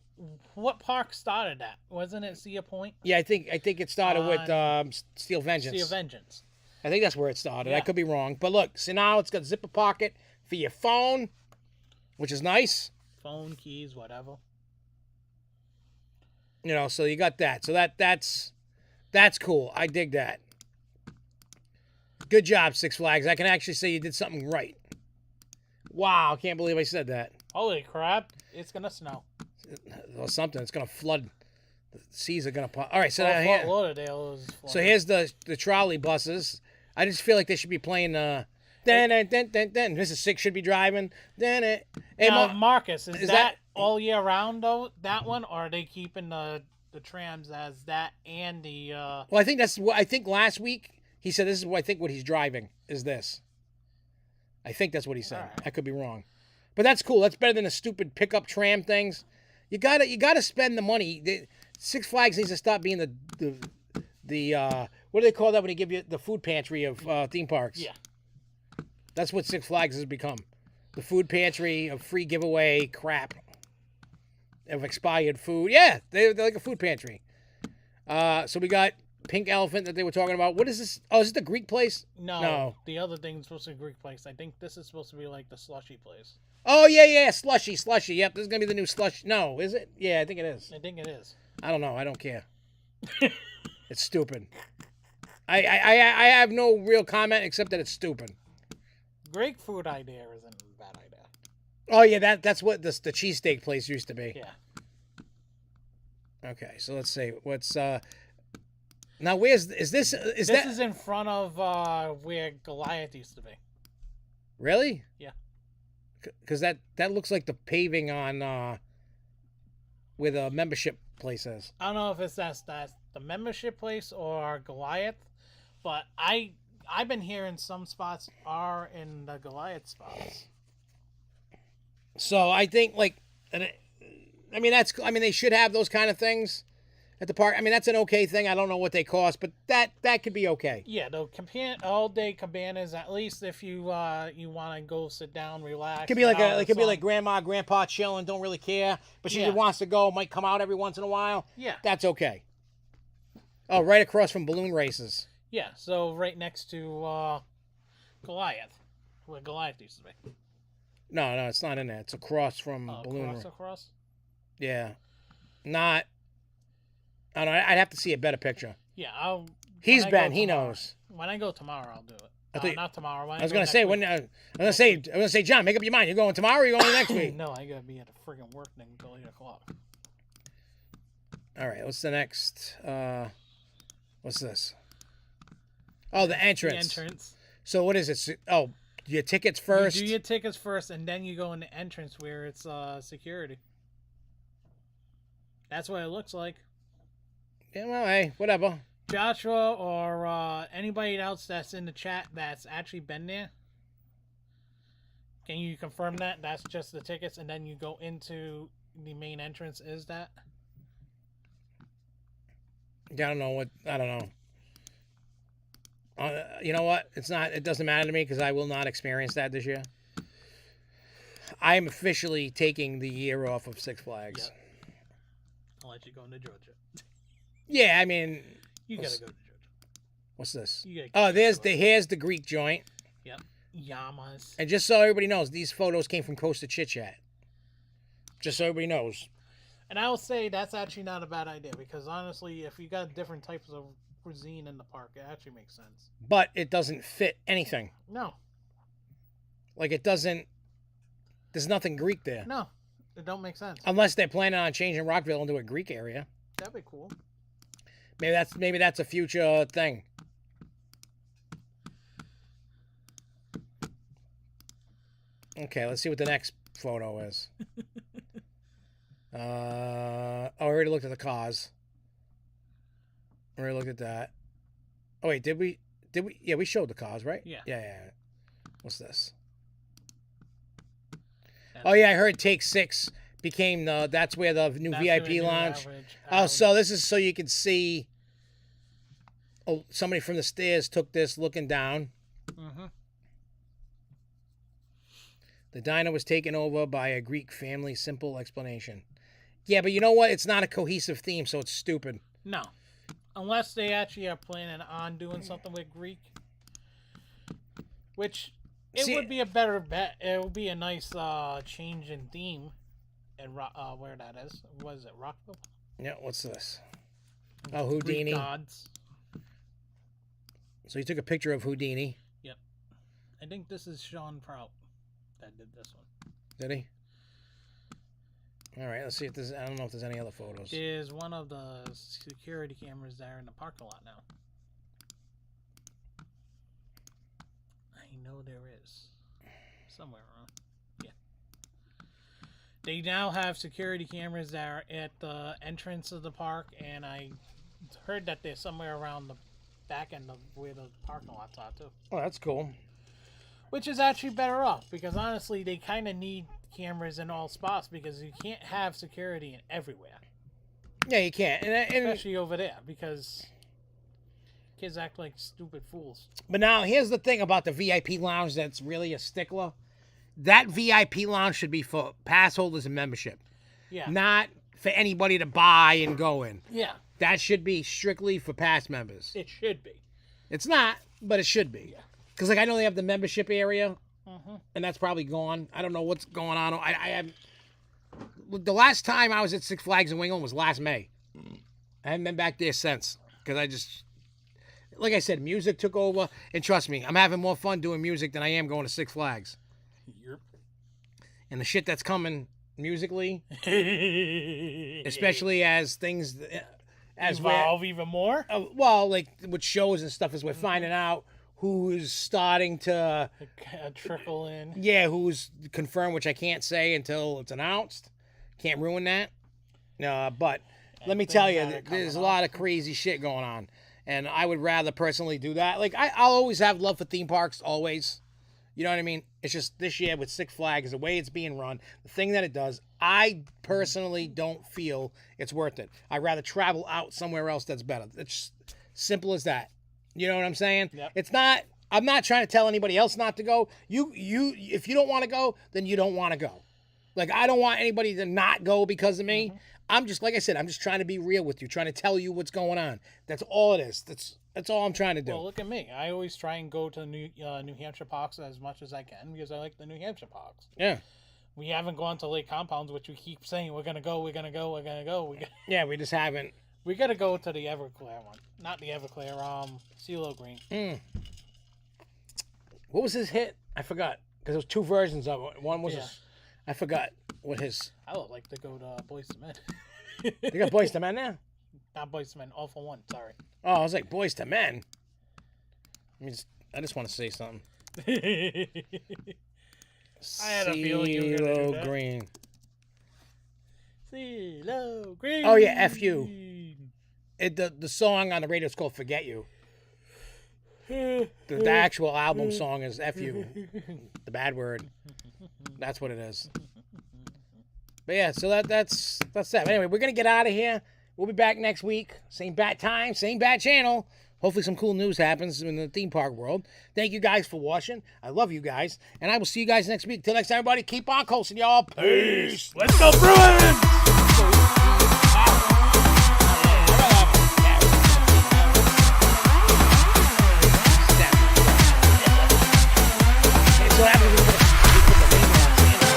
what park started that? Wasn't it Cedar Point? Yeah, I think it started with Steel Vengeance. Steel Vengeance. I think that's where it started. I could be wrong. But look, so now it's got a zipper pocket for your phone, which is nice. Phone, keys, whatever. So you got that. So that's cool. I dig that. Good job, Six Flags. I can actually say you did something right. Wow, I can't believe I said that. Holy crap. It's going to snow. Or something. It's going to flood. The seas are going to pop. All right, so Fort Lauderdale is flooded. So here's the trolley buses. I just feel like they should be playing Mrs. Six should be driving. Hey, now, Marcus, is that all year round, though, that one? Or are they keeping the trams as that and the... Well, I think that's what... I think last week he said this is what I think what he's driving is this. I think that's what he said. Right. I could be wrong. But that's cool. That's better than the stupid pickup tram things. You gotta spend the money. Six Flags needs to stop being the what do they call that when they give you the food pantry of theme parks? Yeah. That's what Six Flags has become. The food pantry of free giveaway crap of expired food. Yeah, they're like a food pantry. So we got Pink Elephant that they were talking about. What is this? Oh, is it the Greek place? No. The other thing's supposed to be a Greek place. I think this is supposed to be like the slushy place. Oh, yeah. Slushy. Yep, this is going to be the new slush. No, is it? Yeah, I think it is. I think it is. I don't know. I don't care. It's stupid. I have no real comment except that it's stupid. Greek food idea isn't a bad idea. Oh, yeah, that's what the cheesesteak place used to be. Yeah. Okay, so let's see. What's now? Where's this is in front of where Goliath used to be. Really? Yeah. Because that looks like the paving on where the membership place is. I don't know if that's the membership place or Goliath, but I've been hearing some spots are in the Goliath spots. So I think they should have those kind of things at the park. I mean, that's an okay thing. I don't know what they cost, but that could be okay. Yeah, the all day cabanas. At least if you want to go sit down, relax. Could be like grandma, grandpa chilling, don't really care, but she wants to go. Might come out every once in a while. Yeah, that's okay. Oh, right across from balloon races. Yeah, so right next to Goliath, where Goliath used to be. No, it's not in there. It's across from balloon. Across. Yeah, not. I don't know. I'd have to see a better picture. Yeah, He knows. When I go tomorrow, I'll do it. Not tomorrow. I was gonna say John, make up your mind. You're going tomorrow or you're going next week? No, I gotta be at a friggin' work thing until 8 o'clock. All right, what's the next? What's this? Oh, the entrance. The entrance. So what is it? Oh, your tickets first? You do your tickets first, and then you go in the entrance where it's security. That's what it looks like. Yeah, well, hey, whatever. Joshua or anybody else that's in the chat that's actually been there, can you confirm that? That's just the tickets, and then you go into the main entrance, is that? I don't know. You know what? It doesn't matter to me because I will not experience that this year. I am officially taking the year off of Six Flags. Yep. I'll let you go into Georgia. Yeah, I mean... You gotta go to Georgia. What's this? Oh, here's the Greek joint. Yep. Yamas. And just so everybody knows, these photos came from Costa Chit Chat. Just so everybody knows. And I will say that's actually not a bad idea because honestly, if you got different types of cuisine in the park, it actually makes sense. But it doesn't fit anything. No. Like it doesn't... There's nothing Greek there. No. It don't make sense. Unless they're planning on changing Rockville into a Greek area. That'd be cool. Maybe that's a future thing. Okay, let's see what the next photo is. I already looked at the cars. I already looked at that. Oh wait, did we? Yeah, we showed the cars, right? Yeah. Yeah. What's this? Oh yeah, I heard Take 6 became that's where the new VIP lounge. Oh, so this is so you can see. Oh, somebody from the stairs took this looking down. Mm-hmm. The diner was taken over by a Greek family. Simple explanation. Yeah, but you know what? It's not a cohesive theme, so it's stupid. No. Unless they actually are planning on doing something with Greek. Which, would be a better bet. It would be a nice change in theme. And where that is. What is it, Rockville? Yeah, what's this? Oh, Houdini. Greek gods. So he took a picture of Houdini. Yep. I think this is Sean Prout that did this one. Did he? All right, let's see if there's... I don't know if there's any other photos. There's one of the security cameras there in the parking lot now. I know there is. Somewhere around. Yeah. They now have security cameras that are at the entrance of the park, and I heard that they're somewhere around the back end of where the parking lots are, too. Oh, that's cool. Which is actually better off, because honestly, they kind of need cameras in all spots, because you can't have security in everywhere. Yeah, you can't. And especially over there, because Kids act like stupid fools. But now, here's the thing about the VIP lounge that's really a stickler. That VIP lounge should be for pass holders and membership. Yeah. Not for anybody to buy and go in. Yeah. That should be strictly for pass members. It should be. It's not, but it should be. Yeah. Because, like, I know they have the membership area, Mm-hmm. and that's probably gone. I don't know what's going on. I have... The last time I was at Six Flags in Wingland was last May. I haven't been back there since. Because I just... Like I said, music took over. And trust me, I'm having more fun doing music than I am going to Six Flags. Yep. And the shit that's coming musically, especially as things... As evolve even more? Well, like with shows and stuff, as we're finding out who's starting to... trickle in. Yeah, who's confirmed, which I can't say until it's announced. Can't ruin that. But let me tell you, there's a lot of crazy shit going on. And I would rather personally do that. Like, I'll always have love for theme parks, always. You know what I mean? It's just this year with Six Flags, the way it's being run, the thing that it does, I personally don't feel it's worth it. I'd rather travel out somewhere else that's better. It's simple as that. You know what I'm saying? Yep. It's not... I'm not trying to tell anybody else not to go. If you don't want to go, then you don't want to go. Like, I don't want anybody to not go because of me. Mm-hmm. I'm just, like I said, I'm just trying to be real with you, trying to tell you what's going on. That's all it is. That's all I'm trying to do. Well, look at me. I always try and go to New Hampshire parks as much as I can because I like the New Hampshire parks. Yeah. We haven't gone to Lake Compounds, which we keep saying we're gonna go. Yeah, we just haven't. We gotta go to the Everclear one, not the Everclear. CeeLo Green. What was his hit? I forgot because there was two versions of it. One was I forgot what his. I would like to go to Boys to Men. They got Boys to Men now? Not Boys to Men. All for One. Sorry. Oh, I was like Boys to Men. I just want to say something. I had a feeling you were gonna do that. Green. CeeLo Green. Oh yeah, F you. The song on the radio is called "Forget You." The actual album song is F You. The bad word. That's what it is. But yeah, so that's that. But anyway, we're gonna get out of here. We'll be back next week. Same bat time, same bat channel. Hopefully some cool news happens in the theme park world. Thank you guys for watching. I love you guys. And I will see you guys next week. Till next time, everybody, keep on coasting, y'all. Peace. Let's go Bruins!